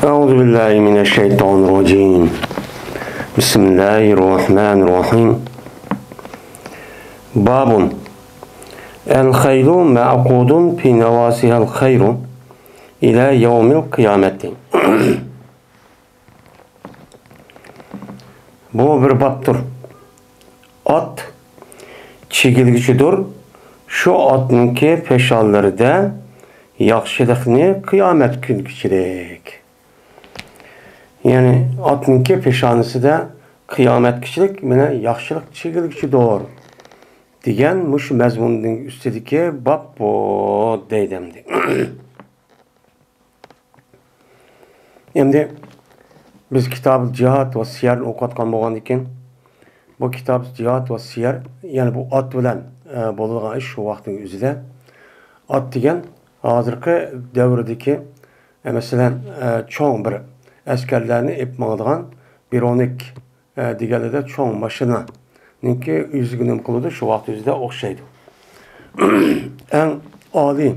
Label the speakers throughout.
Speaker 1: أعوذ بالله من الشيطان الرجيم بسم الله الرحمن الرحيم باب الخيل معقود في نواسها الخير إلى يوم القيامة. Bu bir baptır. At çekilgüçüdür. Şu atınki peşalları da yaxşılıkını kıyamet günüçürek. Yani atınki peşanısı da kıyamet kişilik mene yaxşılık çekilgüçüdür. Diyen muş mezmunun üstedeki bab bu deydemdi. Şimdi biz kitab-ı cihat ve siyer okutkan boğan iken bu kitab cihat ve siyer yani bu at bilen bolğan iş şu vaktin üzerinde at degen hazırki devredeki mesela çoğun bir askerlerini epmağıdığan bir onik diğerleri çoğun maşına ninki yüzgünüm kılıdı şu vakti üzerinde okşaydı. En âli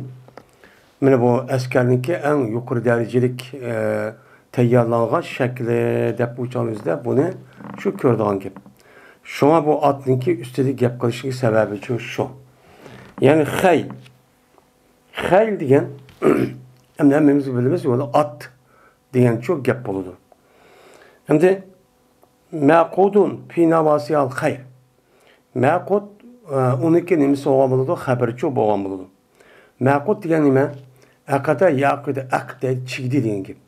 Speaker 1: mene bu askerninki en yukarı derecelik tayyorlangan şekli dep uçağınızda bunu şu kördan gap. Şuna bu atınki üstüde gap kılışık sebebi şu. Yani xeyl degen hem de hemmemiz biliriz yolu at degen çok gap buludu. Hem de maqudun fi navasiyal xeyr. Maqud onunki nemisi olan buludu, haberi çok boğan buludu. Maqud degen nime? Akada yaqıda akda çigdi degen gibi.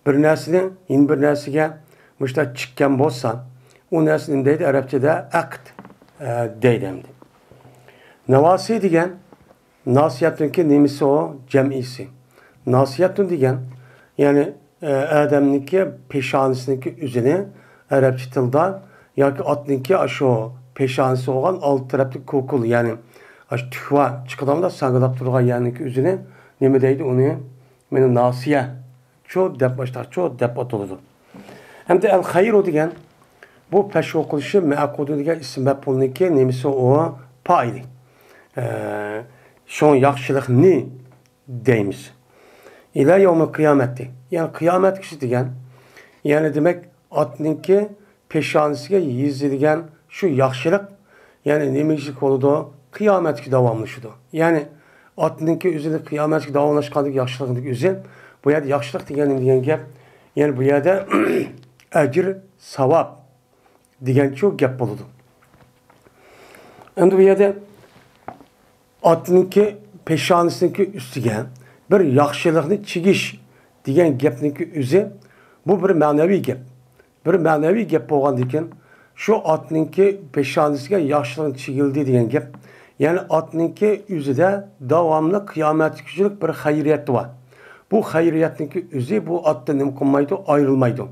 Speaker 1: Bir nesli, yeni bir neslige müşta çıkken bozsa, o neslin deydi Arapçada akt deydemdi. Navasi degen, nasihatunki nemisi o cem'isi. Nasihatun degen, yani Adem'ninki peşanisindeki üzerine Arapça tilda, yani atninki aşağı peşanisi olan alt taraflı kokul, yani aş tühva çıkıdamda sağılap durgan yanınki üzerine neme deydi onu, benim nasiye. Çoğu dep başlar, çoğu dep atıldı. Hem de el hayru degen, bu peş okuluşı meakudu degen isim mepulunki nemisi o paylı. Şun yaxşılık ni deyimiz. İlâ yevmi kıyameti. Yani kıyamet kişi degen, yani demek atınki peşanisiga yizdigen şu yaxşılık, yani nemecik oludu, kıyamet ki davamlışıdı. Yani atınki üzerinde kıyamet ki davamlaşkandık yaxşılıklık üzerinde, bu yerde yaxşılık degen gap, yani bu yerde ecir, savab degen çok gap buludu. Şimdi bu yerde atınki peşanisindeki üstüge bir yaxşılıkını çigiş degen gapninki üzü, bu bir manevi gap. Bir manevi gap boğan deken, şu atınki peşanisine yaxşılığını çigildi degen gap, yani atınki üzüde davamlı kıyamet küçülük bir hayriyet var. Bu hayriyetninki üzü bu attan nime kılmaydı, ayrılmaydı.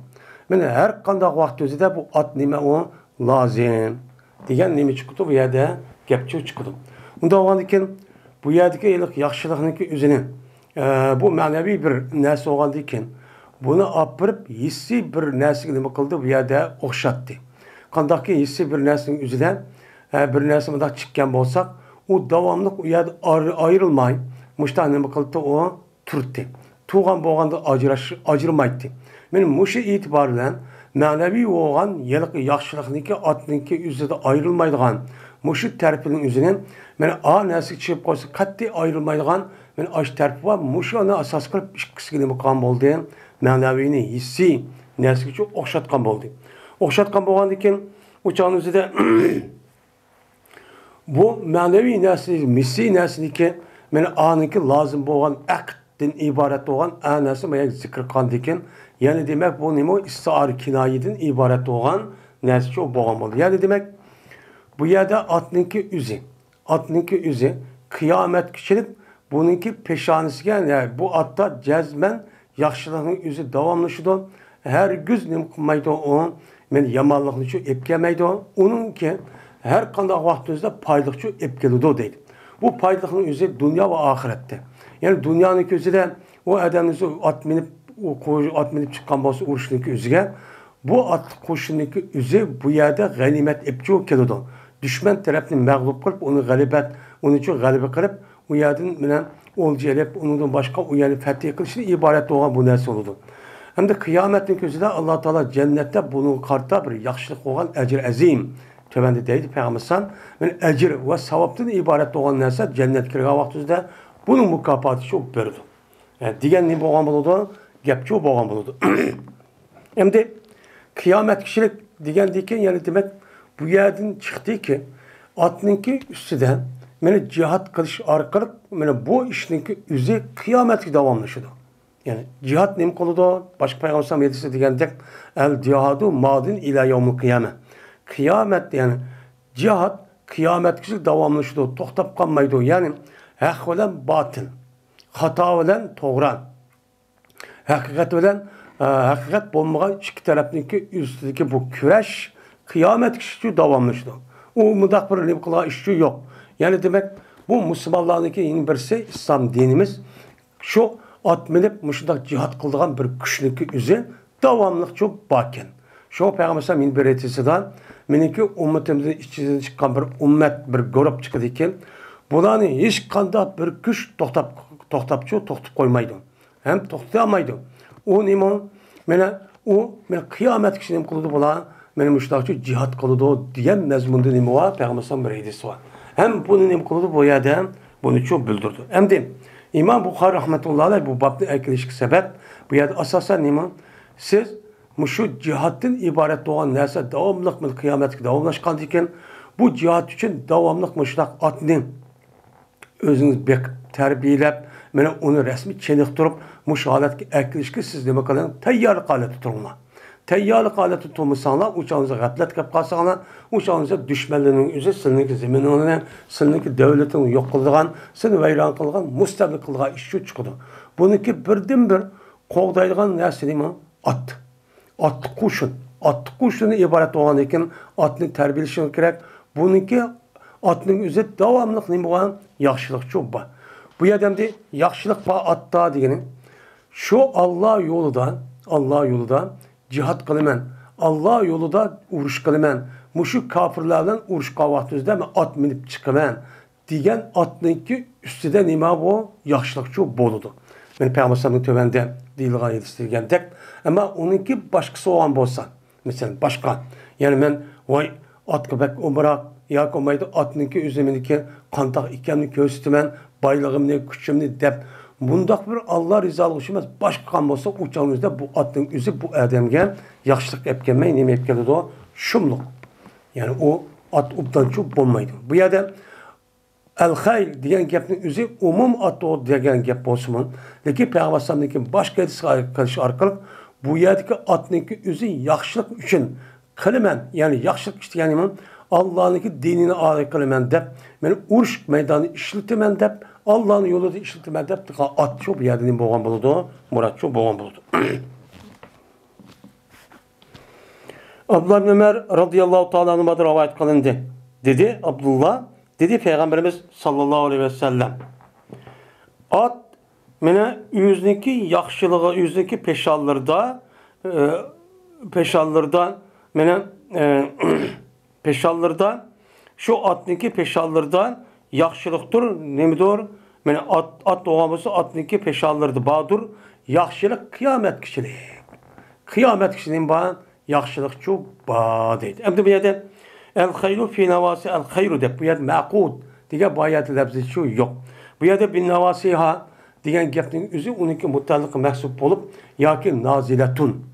Speaker 1: Yani her kandak vakti üzüde bu at nime o lazım. Diyen nime çıktı bu yerde gapçı çıktı. Onda olan iken bu yerdeki iyilik yaxşılıkninki üzüne bu manevi bir nesi olan iken bunu apırıp hissi bir nesi nime kıldı bu yerde okşattı. Kandaki hissi bir nesinin üzüden bir nesiminden çıkken bolsak o davamlık o yerde ayrılmayın. Muştan nime kıldı o turtti. Tuğan boğanda acırmaydı. Benim muşu itibariyle manevi olan yelik yaxşılıkniki atınki üzerinde ayrılmaydıgan muşu terpinin üzerine ben a nesik çıkıp koysa katli ayrılmaydıgan ben aş terpi var muşu ana asas kılıp işkisi mukam oldu. Manevini hissi nesik çok okşatkan oldu. Okşatkan boğan diken uçağın üzerinde bu manevi nesli misli nesliki ben anınki lazım boğan akt din ibaret olan anası veya zikr kandikın yani demek bu nemo istiar kinayeden ibaret olan nesli çok boğamalı. Yani demek bu yerde atninki üzü kıyamet kişilik bununki peşanisi yani bu atta cezmen yaxşılığın üzü davamlaşıdı. Her güz nem kılmaydı o men yamanlıkını şu epkemeydi o. Onunki her kandak vaktinizde paylıkçı epkelidu deydi. Bu paylıkın üzü dünya ve ahirette. Yani dünyanın üzerinde o adamınızı at minip çıkan bazı uruşunun üzerine bu at koşunun üzerine bu yerde ganimet epçi kelidu. Düşman tarafını mağlup kılıp onu için galibe kılıp o yerden bilen olcayıp ondan başka o yani fethi kılışını ibaret olan bu neresi oldu. Hem de kıyametin közüde Allah Teala cennette bunu kartta bir yaxşılık olan ecir azim. Tövende deydi Peygamber ben ecir ve savaptan ibaret olan narsa cennet kirga vaxtında bunun mükafatı çok berdi. Yani diyen ne boğan buludu, gepçi o boğan buludu. Hem de kıyamet kişilik diyen diken yani demek bu yerden çıktı ki atınki üstüden beni cihat kılış arkalık beni bu işinki üzü kıyamet devamlaşıdı. Yani cihat neyim koludu? Başka Peygamber sallallahu aleyhi ve sellem degende el cihadu madin ila yevmul kıyamet. Kıyamet yani cihat kıyamet kişilik devamlaşıdı. Toxtab kalmaydı. Yani hak olan batıl, hata olan toğran, hakikat olan hakikat bulmağa iki tarafındaki üstteki bu küreş kıyamet kişilik devamlaşıdı. O mıdak bir nibkıla işçi yok. Yani demek bu Müslümanlardaki yeni birisi İslam dinimiz şu at minip muşundak cihat kıldığan bir küşlükü üzü devamlık çok bakken. Şu Peygamber sallallahu bir etisinden meniki ümmetimizin içinden çıkan bir ümmet bir grup çıkıdı ki bunları hiç kanda bir güç toxtap koymaydı. Hem toxtamaydı. O neyman men kıyamet kişinin kılıdı bulan benim müştakçı cihat kılıdı diyen mezmunda neymi var Peygamber sallallahu bir edisi var. Hem bunu neymi kılıdı bu yerde bunu çok bildirdi. Hem de İmam Bukhari rahmetullahi aleyh bu babda ekleşik sebep bu yerde asasen neyman siz şu cihatın ibaret doğan neyse devamlık mı kıyamet devamlaşkan diken bu cihat için devamlık müştak atının özünüz bek terbiyelep mene onu resmi çeniktirip müşahadet ekleşki siz demek kalın teyyarlık hale tutulma. Teyyarlık hale tutulmuşsanlar uçağınıza gaflet kap kalsanlar uçağınıza düşmanlarının üzeri sınırlık zemininin sınırlık devletin yok kıldıgan seni veyran kılgan müstablik kılgan işçi çıkıdı. Bununki birden bir kovdaydıgan neyse değil mi? At. At kuşun. At kuşun ibaret olan iken atını terbiyeleşmek gerek. Bununki atının üzeri devamlılık ne bu? Yaxşılık çok var. Bu yerdemde yaxşılık var atta diyeni. Şu Allah yolunda cihat kılımen, Allah yolunda uğruş kılımen, muşuk kafirlerden uğruş kavahtızda mı at minip çıkımen diyen atınki üstüde nima bu yaxşılık çok boludu. Ben Peygamber sallallahu tövende deyilgan yetiştirgendek ama onunki başkası olan bolsa mesela başka yani ben vay at köpek umrak ya komaydı atınki üzerindeki kantak ikenini göstermen baylığımni küçümni dep bundak bir Allah rizalığı için başka kan bolsa uçağınızda bu atın üzü bu ademge yaxşılık epkenmeyi neymi epkedi o şumluk yani o at uptan çok bulmaydı bu yerde el-hayl diyen gepnin üzü umum atı diyen gep bolsumun. Lakin Peygamber sallallahu başka hadis arkalık bu yerdeki atınki üzü yaxşılık için kılımen yani yaxşılık işte yani Allah'ın dinini ağır kılımen dep men uruş meydanı işletemen dep Allah'ın yolunda işletemen dep at çok bir yerden boğan buludu. Murat çok boğan buludu. Abdullah bin Ömer radıyallahu ta'ala anh'a rivayet kılındı. Dedi Abdullah dedi Peygamberimiz sallallahu aleyhi ve sellem at mene yüzdeki yaxşılığı yüzdeki peşallardan mene peşallardan şu atniki peşallardan yaxşılıktır nemidir mene at doğamızı atniki peşallardı badur yaxşılık kıyamet kişiliği kıyamet kişiliğin bana yaxşılık çok badeydi. Hem de bir yerde el-hayru fi nevasi el-hayru de bu yerde ma'kud diye bu ayet lafzı şu yok. Bu yerde bin nevasiha diyen gepnin üzü onunki mutlaka mehsup olup ya ki naziletun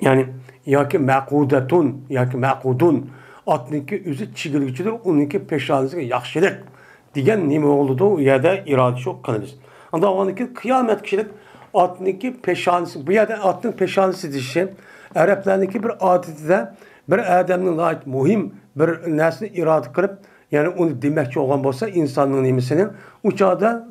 Speaker 1: yani ya ki ma'kudetun ya ki ma'kudun atniki üzü çigilgicidir onunki peşanesi yaxşılık diyen nime oldu ya da irade çok kanımız. Anda onunki kıyamet kişilik atniki peşanesi bu yerde atın peşanesi dişi Araplarındaki bir adetinde bir adamın ait muhim bir nesni irade kılıp yani onu demekçi olan bolsa insanlığın nimisinin uçağda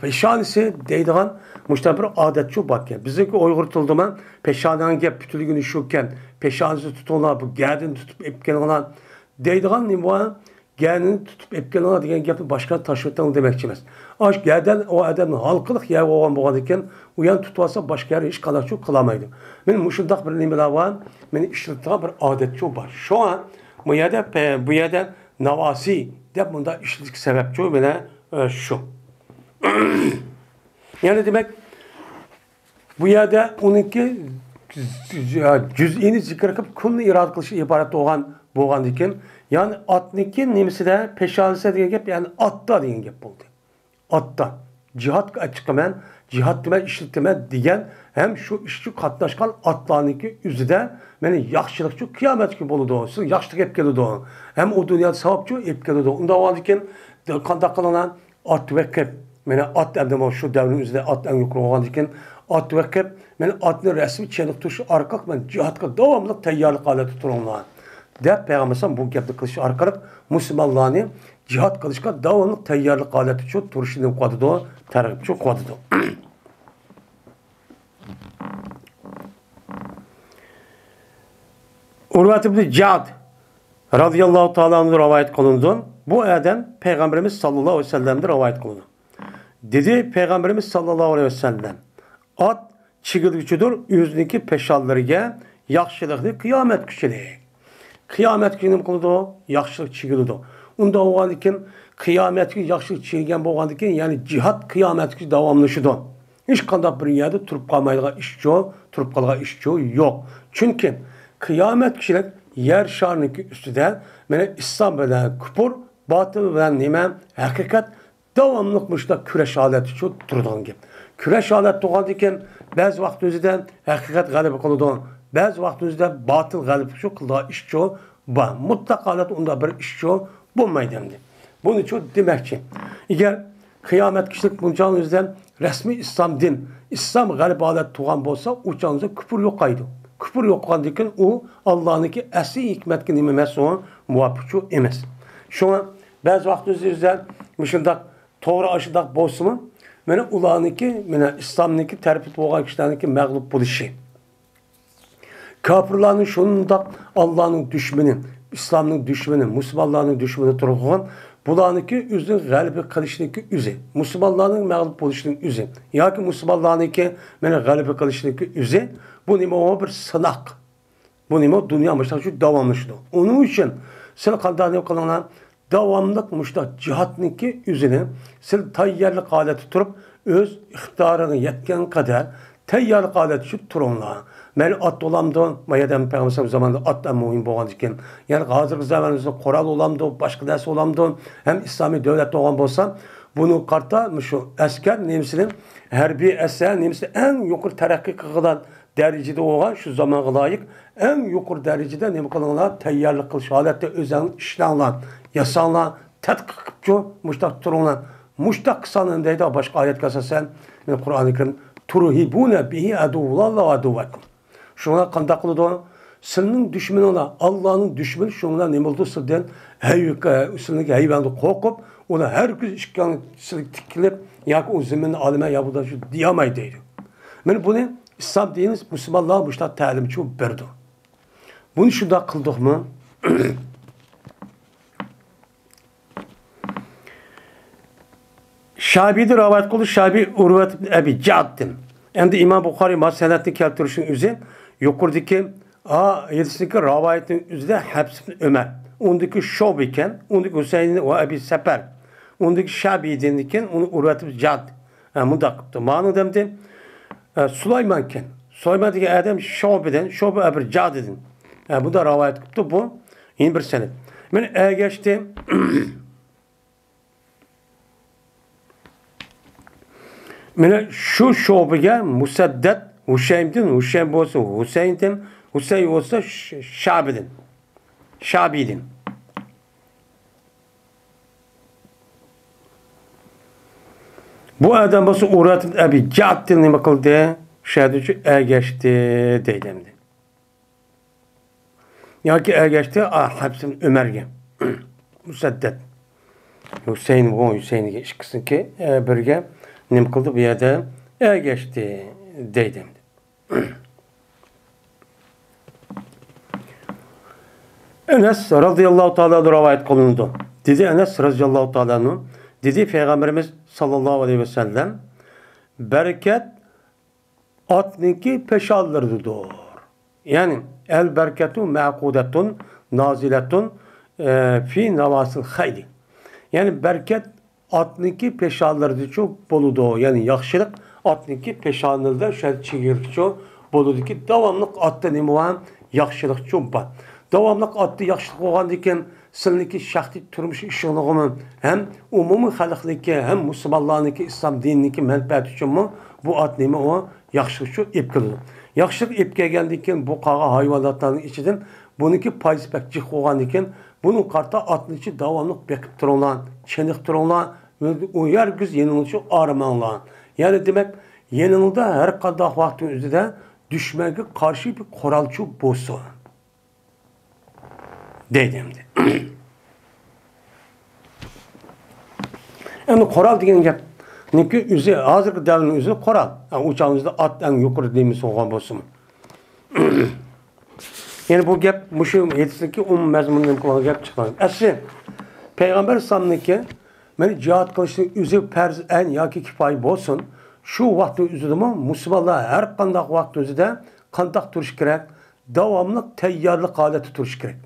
Speaker 1: peşanesi deydiğen müşteri bir adet çok bakken. Bizdeki Uygur tulduman peşaneden gep bütünlüğünü şukken peşanesi tutulan bu gerdini tutup epken olan deydiğen nimuan gerdini tutup epken olan diyen gepi başka taşıttan demekçi емес. Aş gerden o adamın halkılık yer olan boğan iken uyan tutulsa başka yer hiç kadar çok kılamaydı. Benim muşundak bir nimeler var. Benim işlettiğim bir adet çok var. Şu an bu yerde navasi de bunda işledik sebep çok bile şu. Yani demek Bu yerde onunki cüz'ini zikr qilib kunni irod qilish iborat bo'lgan ekan. Ya'ni otniki nemisida peshanasi degan gap, ya'ni otda degan gap bo'ldi. Otda cihatga chiqaman, cihat bilan ishlataman degan ham shu ishchi qatnashgan otlarniki o'zida meni yaxshilikchi qiyomatga bo'ladi. Siz yaxshilik olib keladi. Ham u dunyoda savobchi olib keladi. Unda bo'lgan ekan qanday qilaman ot vaqib. Meni ot endi shu davrning o'zida ot eng yuqori bo'lgan ekan. Ot vaqib men otni rasmiy cheniqtirish orqali men cihatga davomli tayyorlik holatda turibman. Deb Peygamber bu gapni qilish orqali musulmonlarni cihat qilishga davomli tayyorlik holatida turishini qo'yadi, targ'ibchi qo'yadi. Urvat ibn Jad radıyallahu ta'ala anhu rivayet kılındı. Bu adam Peygamberimiz sallallahu aleyhi ve sellem'de rivayet kılındı. Dedi Peygamberimiz sallallahu aleyhi ve sellem, at çigilgüçüdür, yüzdeki peşallarıga yaxşılıklı kıyamet güçüdür. Kıyamet günü kıldı, yaxşılık çigildi. Unda olan iken kıyamet günü yaxşılık çigilgen boğan iken, yani cihat kıyamet günü davamlaşıdı. Hiç kandak bir yerde turup kalmaydığı işçi, turup kaldığı işçi yok. Çünkü kıyamet kişilik yer şarniki üstüde İslam bilen küfür, batıl bilen nime, hakikat davamlıkmışda küreş aleti çok durduğun gibi. Küreş aleti doğan iken bazı vakit özüde hakikat galibi kılıdı. Bazı vakit özüde batıl galibi şu kıldığı işçi var. Mutlak alet onda bir işçi bulmaydı. Bunun için demek ki eğer kıyamet kişilik buncanın özüden resmi İslam din, İslam galibi alet doğan olsa uçağınızda küfür yok kaydı. Küfür yok kandikin o Allah'ınki əsli hikmətki niməməsi o muvafıqçı emas. Şu an bazı vaxt özünüzdən mışındaq doğru aşıdaq bolsunmu? Mənə ulanınki, mənə İslamınki tərpit olğan kişilərinki məğlub buluşu. Kafirlərin şunundaq Allah'ın düşməni, İslam'ın düşməni, Müslümanların düşməni turğuğun bulanınki üzün qəlbi qilişiniki üzü. Müslümanların məğlub buluşunun üzü. Ya ki Müslümanlarınki mənə qəlbi qilişiniki üzü. Bu nima bir sınak. Bu nima dünya müştak şu davamlışdı. Onun için sen qanday qılınlar davamlıq müştak cihatniki üzünü sen tayyarlıq haleti turup öz ixtidarını yetken kadar tayyarlıq haleti şu turunlar. Ben at olamdım. Mayadam Peygamber zamanında at da mühim bolğan ekan. Yani hazırki zamanımızda Qoral olamdı, başka ders olamdı. Hem İslami devlet olğan bolsa bunu qarta şu asker nemisinin hərbi əsər nemisinin en yuqur tərəqqi qılğan derecede olan şu zamana layık en yukarı derecede ne kılınlar tayyarlık kılış halette özen işlenler, yasanlar, tetkikçi muştak turunlar. Muştak kısanın deydi başka ayet kasasen Kur'an-ı Kerim turhibune bihi aduvlallah ve aduvakum. Şuna kandak kılıdı. Senin düşmanı olan Allah'ın düşmanı şuna ne oldu sizden üstündeki hayvanı korkup ona her gün işkanı tikilip ya o zemin alime ya bu da şu diyamaydı. Ben bunu İslam dinimiz Müslümanlığa müştak təlimçi berdi. Bunu şunda kıldık mı? Şabi'de rivayet kıldı. Şabi Urvat ibn Abi Jad'din. Endi İmam Bukhari masalatını keltirişin üzü yukarıdaki yedisindeki rivayetin üzerinde Hafs ibn Ömer. Ondaki Şob iken, ondaki Hüseyin ve Abi Sefer. Ondaki Şabi'den iken onu Urvat ibn Jad. Munda kıptı. Manu demdi. Süleymanken, Süleyman'daki adam Şobe'den, Şobe Abi Jad'din. Bu da rivayet kıptı bu. Yeni bir senet. Ben geçti. Ben şu Şobe'ye Musaddet Hüseyin'din, Hüseyin olsa Hüseyin'din, Hüseyin olsa Şabi'din. Şabi'din. Bu adam olsa Urvat Abi Jad'din ne kıldı? Şəhədəki geçti deyiləmdi. Ya ki geçti Hafsın Ömer'ge. Müsaddet. Hüseyin'e işkısın ki birge ne kıldı bu yerde geçti deyiləmdi. Enes radıyallahu ta'ala rivayet kılındı. Dedi Enes radıyallahu ta'ala dedi Peygamberimiz sallallahu aleyhi ve sellem bereket atniki peşallarıdır. Yani el berketu ma'kudetun naziletun fi navasil hayli. Yani bereket atniki peşallarıdır çok boludur. Yani yaxşılık atniki peşanılda şöyle çigirlikçi boludu ki davamlıq atda nima var? Yaxşılıqçı var. Davamlıq atda yaxşılıq olğandikin sizninki şəxsi turmuş işinliğimi hem umumi xalqliki hem musulmonlarniki İslam diniki mənfəət üçünmü bu at nima o yaxşılıqçı ep kıldı. Yaxşılıq ep kelgandikin bu qağa hayvanatlarının içinden buniki payız pek cih olğandikin bunun karta atın içi davamlıq bekip turunlar, çenik turunlar, uyar güz yenilçi aramanlar. Yani demek yenilde her kadar vaktin üzerinde düşmeye karşı bir koralçı bozu. Dedimdi. Yani koral degen gap. Neki üzü hazırki devrin üzü koral. Yani uçağımızda at en yukarı deyimiz olgan bolsun. Yani bu gap muşu yetişteki mezmunun kulağı gap çıkan. Asli Peygamber sallallahu meni cihat kılışın üzü perz en yaki kifayi bolsun. Şu vakti üzüdü mü Müslümanlar her kandak vakti üzüde kandak turuş gerek. Davamlık teyyarlık haleti turuş gerek.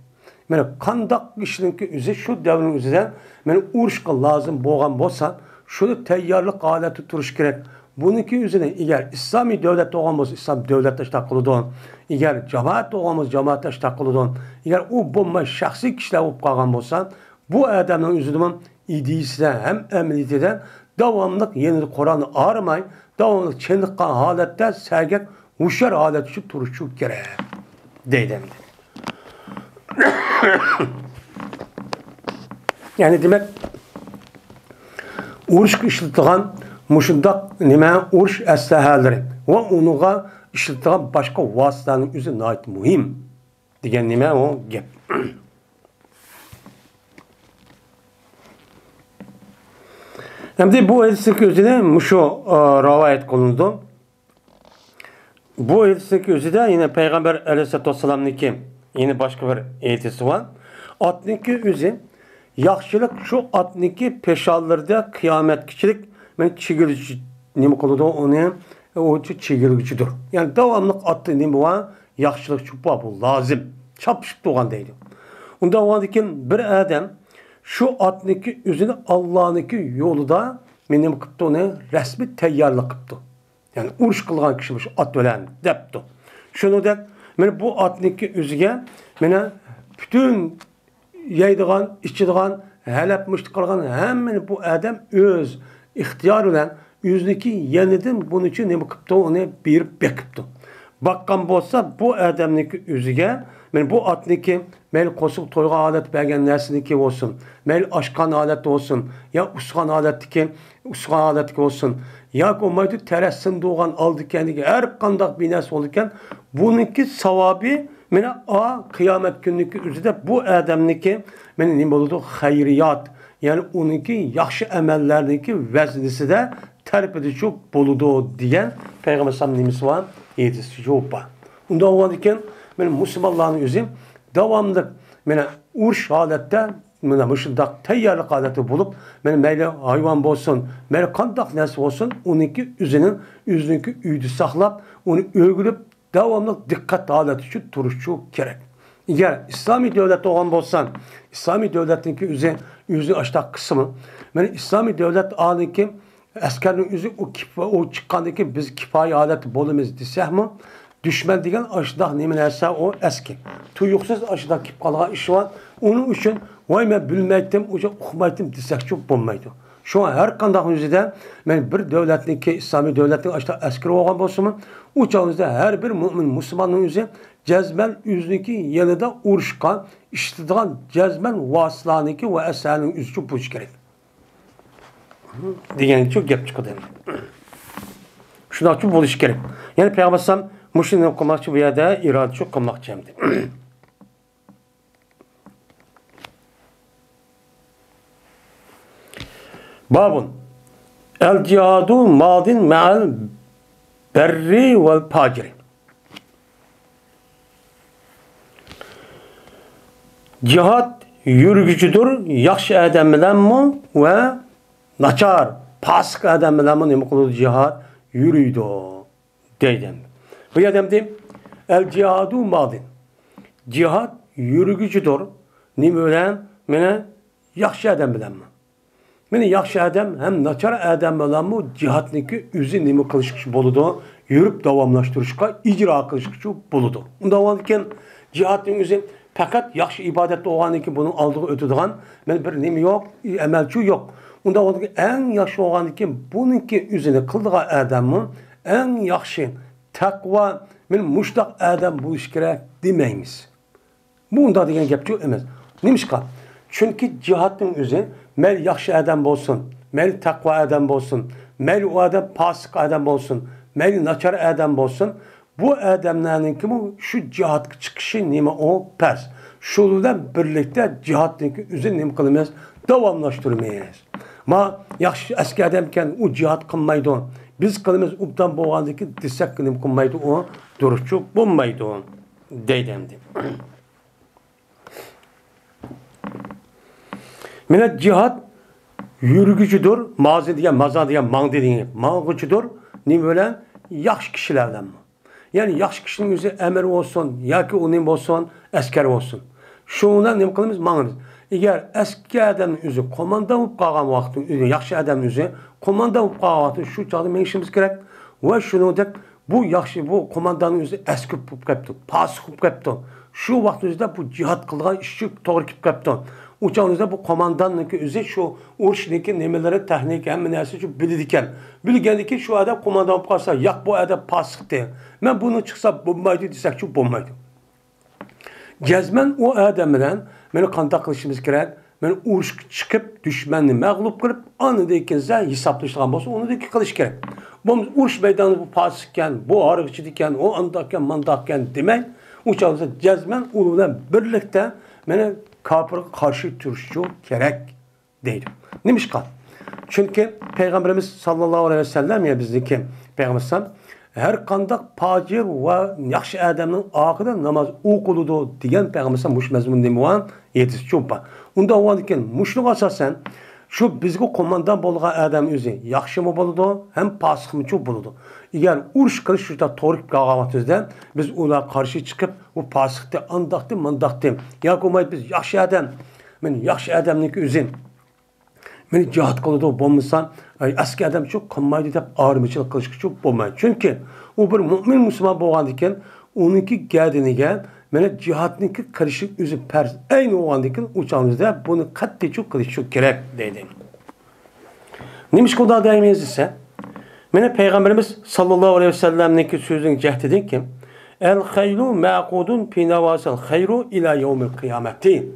Speaker 1: Yani kandak işinki üzü şu devrin üzüden yani uruşqa lazım boğan bolsa şunu teyyarlık haleti turuş gerek. Bununki üzerine eğer İslami devlet olmamız İslam devlette takılıdın. Eğer cemaat olmamız cemaatte takılıdın. Eğer o bomba şahsi kişiler olup kalgan bolsa bu adamın üzerine idiysinden hem emniyetinden davamlıq yeni Kur'an'ı ağrımay, davamlıq çenlikkan halette sergek uşar halet şu turuşu gerek. Deydemdi. Yani demek uruş işletilen muşundak nime uruş eslehaları ve onuğa işletilen başka vasıtanın üzü nait muhim. Digen nime o gep. Hem de bu hadisdeki özüde muşu rivayet kılındı. Bu hadisdeki özüde yine Peygamber Aleyhisselatü Vesselam'nınki yine başka bir hadisi var. Atniki özü yaxşılık şu atniki peşallarda kıyamet kişilik ben çigirgücü nime kılındı onu o çigirgücüdür. Yani devamlık attı nime var yaxşılık şu bu lazım. Çapışıp doğan değil. Onda o dikin bir adam şu atniki üzünü Allah'ınki yolu da benim kıptı onu resmi teyyarlık kıptı. Yani uruş kılgan kişiymiş at ölen depti. Şunu da ben bu atniki üzüge bana bütün yaydıgan, içidigan, helepmişlik kılgan hemen bu adam öz ihtiyarıyla yüzdeki yeniden bunun için ne kıptı onu bir bekipti. Bakkan bolsa bu adamniki üzüge men bu atniki mel kosup toyga alet bergen nersiniki olsun. Mel aşkan alet olsun. Ya uskan aletiki uskan aletiki olsun. Ya olmaydı teressin doğan aldı kendiki her kandak bines olurken bununki savabi mene kıyamet günlükü üzüde bu adamniki men ne oldu hayriyat. Yani onunki yaxşı emellerdeki veznisi de terp edici boludu diyen Peygamber sallallahu var. Yedisi jopa. Ondan olanken benim Müslümanların üzüm devamlı bana uruş halette bana müşindak teyyarlık haleti bulup benim meyle hayvan olsun, meyle kandak nesi olsun onunki üzününki üydü saklap onu ögülüp devamlı dikkat haleti için duruşçu gerek. Eğer İslami devlet olan olsan, İslami devletinki yüzü aşağı kısmı, benim İslami devlet ağındaki askerin yüzü o çıkkandaki biz kifayi aleti bolumuz desek mi? Düşman degen aşıda ne neyse o eski. Tuyuksuz aşıda kip kalgan işi var. Onun için vay ben bilmeydim, okumaydım desek çok bulmaydı. Şu an her kandak yüzüden ben bir devletin ki İslami devletin aşıda askeri olan bolsun o çağımızda her bir mümin Müslümanın yüzü cezmen yüzündeki yanında uruşkan, işletilen cezmen vasılaniki ve eserinin yüzü çok buç gerek. Diyen çok gap çıkıyor. Şundan çok buluş gerek. Yani Peygamber sallam muşinin okumakçı bu yerde irade çok kılmakçı hem de. Babun el cihadu madin me'al berri vel paciri. Cihat yürgücüdür, yaxşı adam bilen mi ve naçar, pasık adam bilen mi ne kılır cihat yürüydü deydim. Bu adam deyim el cihadu madin. Cihat yürgücüdür, ne bilen mene yaxşı adam bilen mi? Meni yaxshi adam hem nachar adam bilan bu cihatniki o'zi nima qilishchi bo'ladi, yurib davomlashtirishga, ijro qilishchi bo'ladi. Unda bo'lgan cihatning o'zi faqat yaxshi ibodat bo'lganiki buning oldiga o'tadigan, men bir nima yo'q, amalchi yo'q. Unda bo'lgan eng yaxshi bo'lganiki buningki o'zini qildigan odamni eng yaxshi taqvo men mushtaq adam bo'lish kerak demaymiz. Bu unda degan gapchi emas. Nimishqa? Chunki cihatning o'zi mel yaxshi adam bo'lsin, mel taqvo adam bo'lsin, mel u adam fasik adam bo'lsin, mel nachar adam bo'lsin, bu adamlarninki bu shu cihatga chiqishi nima o pes. Shu bilan birlikda cihatninki o'zini nima qilamiz? Davomlashtirmaymiz. Ma yaxshi eski adam ekan u cihat qilmaydi. Biz qilamiz ubdan bo'lgandiki desak nima qilmaydi o duruşchu bo'lmaydi deydi. Mene cihat yürgücüdür, mazi diye, maza diye, mang dediğin mağgıcıdır. Ne böyle? Yaxşı kişilerden mi? Yani yaxşı kişinin yüzü emir olsun, ya ki onun olsun, asker olsun. Şundan ne kılımız? Mağımız. Eğer eski adamın yüzü, komandan olup kalan vakti, yaxşı adamın yüzü, komandan olup kalan vakti, şu çağda işimiz gerek. Ve şunu da bu yaxşı, bu komandanın yüzü eski olup kaptı, pasık olup kaptı. Şu vaktimizde bu cihat kılgan işçi doğru kip kaptı. Uçağınızda bu komandanlık özü şu uğraşındaki nemeleri tehnik hem neyse şu bildikken. Bilgendeki şu adam komandan kalsa yak bu adam pasık değil. Ben bunu çıksa bombaydı desek şu bombaydı. Gezmen o adamdan beni kandak kılışımız gerek. Ben uğraş çıkıp düşmanını mağlup kırıp anıdaykense hesaplaştıran olsa onu da kılış gerek. Bu uğraş meydanı bu pasıkken, bu ağrıkçıdikken, o andakken, mandakken demek. Uçağınızda gezmen onunla birlikte beni kapıra karşı turşu gerek değil. Neymiş kal? Çünkü Peygamberimiz sallallahu aleyhi ve sellem ya bizdeki Peygamberimiz her kandak pacir ve yaxşı adamın akıda namaz okuludu diyen Peygamberimiz muş mezmun demuan yetiş çupa. Onda o diken muşluk asasen şu bizge komandan bolgan adam özü yaxşı mı boludu hem pasık mı çok boludu. Eğer uruş kılış şurada toruk kağamatızdan biz ona karşı çıkıp bu pasıkta andaktı mandaktı. Ya komayıp biz yaxşı adam, ben yaxşı adamlık özüm. Beni cihat kılıdı bombasan eski adam çok kanmaydı deyip ağrımıçılık kılış çok bombaydı. Çünkü o bir mümin Müslüman boğan diken onunki geldiğine gel bana cihatınki karışık özü pers aynı olan diken uçağımızda bunu katli çok kılış çok gerek dedi. Neymiş ki o da daimiyiz ise bana Peygamberimiz sallallahu aleyhi ve sellem'deki sözün cehdedin ki el hayru ma'kudun pinavasal hayru ila yevmil kıyameti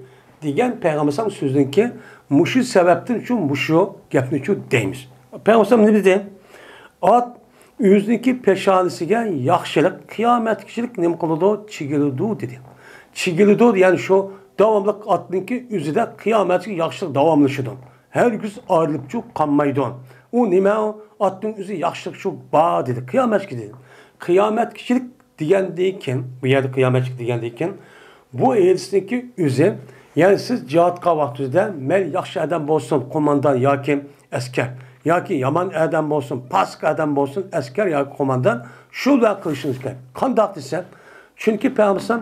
Speaker 1: diyen Peygamberimiz sözün ki muşu sebeptir şu muşu gepni şu deymiş. Peygamberimiz ne dedi? At yüzdeki peşanisiga yaxşılık, kıyamet kişilik ne kılıdı? Çigilidu dedi. Çigilidu yani şu devamlı atınki yüzüde kıyamet yaxşılık devamlışıdı. Her güz ayrılıp çok kanmaydı. O nime o? Atın yüzü yaxşılık şu bağ dedi. Kıyamet dedi. Kıyamet kişilik diyendeyken, bu yerde kıyamet kişilik diyendeyken, bu eğrisindeki yüzü yani siz cihatka vaktizde mel yaxşı adam olsun komandan ya ki asker ya ki yaman adam olsun pasık adam olsun asker ya ki komandan şurada kılışınız gerek. Kandak desem çünkü Peygamber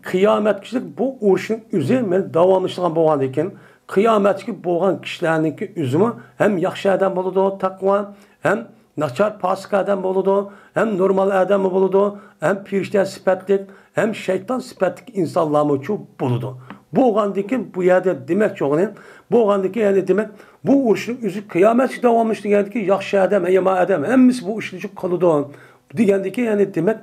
Speaker 1: kıyamet kişilik bu uğraşın üzerine davamlışılan boğandayken kıyamet ki boğan kişilerinki üzümü hem yaxşı adam buludu takva hem načar pasık adam buludu hem normal adam buludu hem pirişten sipetlik hem şeytan sipetlik insanlarımı çok buludu. Boğandaki bu yerde demek çoğunun boğandaki yani demek bu uğraşın üzü kıyamet davamlıştı yani ki yaxşı adam yama adam hemimiz bu uğraşlıcı kalıdı diyendeki yani demek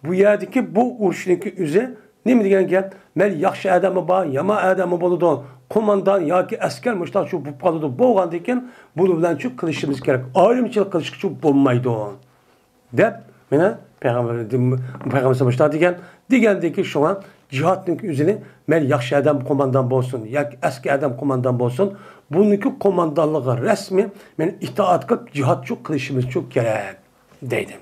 Speaker 1: bu yerdeki bu uğraşındaki üzü ne mi diyen gel mel yaxşı adamı bağ yama adamı buludu komandan ya ki asker müştak şu bu kalıdı boğandaki bunu bilen çok kılışımız gerek ayrımcılık kılışık çok bulmaydı de bana Peygamber müştak diyendeki şu an cihatın üzerine mel yaxşı adam komandan bolsun ya eski adam komandan bolsun bununki komandanlığı resmi men itaat kılıp cihat çok kılışımız çok gerek deydim.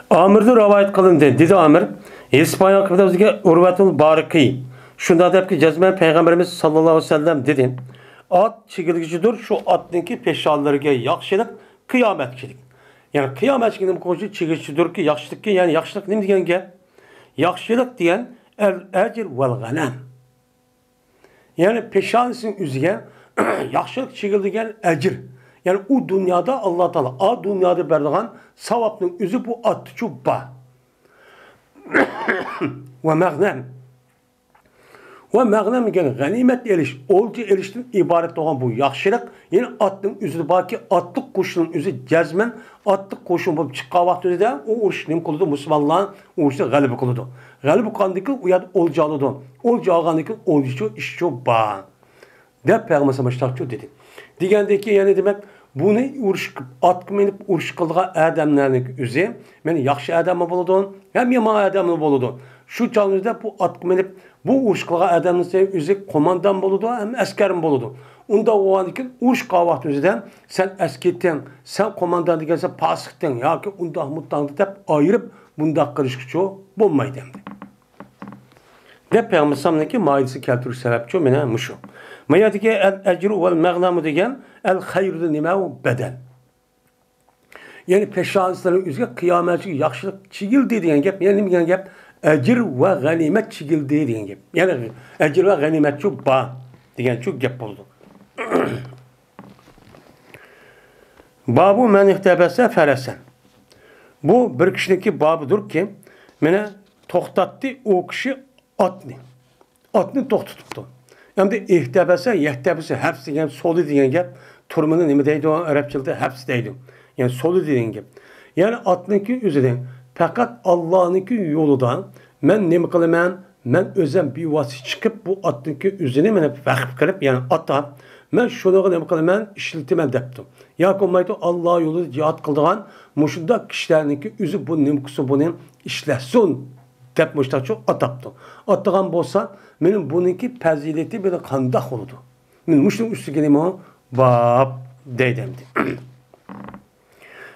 Speaker 1: Amir'de rivayet kılındı dedi Amir İspanya kıvdavızda Urvatul Bariki şunda deyip ki cezmen Peygamberimiz sallallahu aleyhi ve sellem dedi at çigilgicidir şu atınki peşallarıga yaxşılık kıyametçilik. Yani kıyamet günü koşu çigilgicidir ki yaxşılık ki yani yaxşılık ne diyen gel? Yaxşılık diyen ecir vel ganem. Yani peşanesinin üzüge yaxşılık çekildiğin ecir. Yani o dünyada Allah Teala, a dünyada berdiğin savapның üzü bu atçı ba. Ve mağnem. Ve mağnem yani ganimet eliş, olcu elişten ibaret olan bu yaxşılık. Yani atның üzü baki atlık koşunun üzü cezmen atlık koşun bulup çıkka vaxtı de o uruş nim kılıdı Müslümanların uruşta galibi kılıdı. Galibi kandaki uyad olcu alıdı. Olcu algandaki olcu işçi ba. De Peygamber Samıştakçı dedi. Digendeki yani demek bunu uruş atkı menip uruş kıldığı adamların üzü men yaxşı adamı buludun hem yaman adamı buludun. Şu çalınızda bu atkı menip bu uruş kıldığı adamların üzü komandan buludu hem askerin buludu. Onda o andikin uruş kavaht üzüden sen askerden sen komandan digense pasıktan ya ki onda mutlandı dep ayırıp bunda kırışkıçı bulmaydı hem de. De Peygamber Samıştakçı maidisi keltürü sebepçi mene muşu. Mayadiki el-ecru vel-meğnamu degen el-hayru nime'u bedel. Yani peşansların üzerine kıyametçi yaxşılık çigildi diyen gep. Yani ne gep? Ecir ve ganimet çigildi diyen gep. Yani ecir ve ganimetçi ba diyen çok gep oldu. Babu men ihtebese feresen. Bu bir kişideki babıdır ki mene toxtattı o kişi atni. Atni toxtutuptu. Hem de ihtebese, yehtebese hepsi yani solu diyen gep. Turmanın nimedeydi o Arapçılıkta hepsi deydi. Yani solu diyen gep. Yani atnınki üzerine fakat Allah'ınki yoludan men ne kılaman men özem bir vasi çıkıp bu atnınki üzerine men vakıf kılıp yani atta men şunu ne kılaman işiltimen deptim. Ya komaydı Allah yolu cihat kıldığan muşunda kişilerinki üzü bu nimkusu bunun işlesin dep muşta çok ataptı. Attığan bolsa benim bununki pezileti böyle kandak oldu. Men muşun üstü gelimi o bab deydemdi.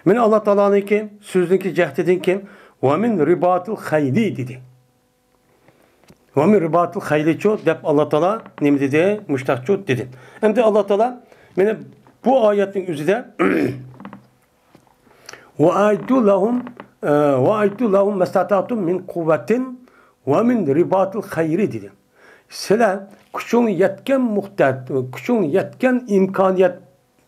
Speaker 1: Men Allah Teala'nın ki sözünki cehdedin ki ve min ribatul hayli dedi. Ve min ribatul hayli ço dep Allah Teala ne dedi? Muştakço dedi. Hem de Allah Teala men bu ayetin üzerinde ve aidu lahum mastata'tum min kuvvetin ve min ribatul hayri dedi. Sizler küçüğün yetken muhtet, küçüğün yetken imkaniyet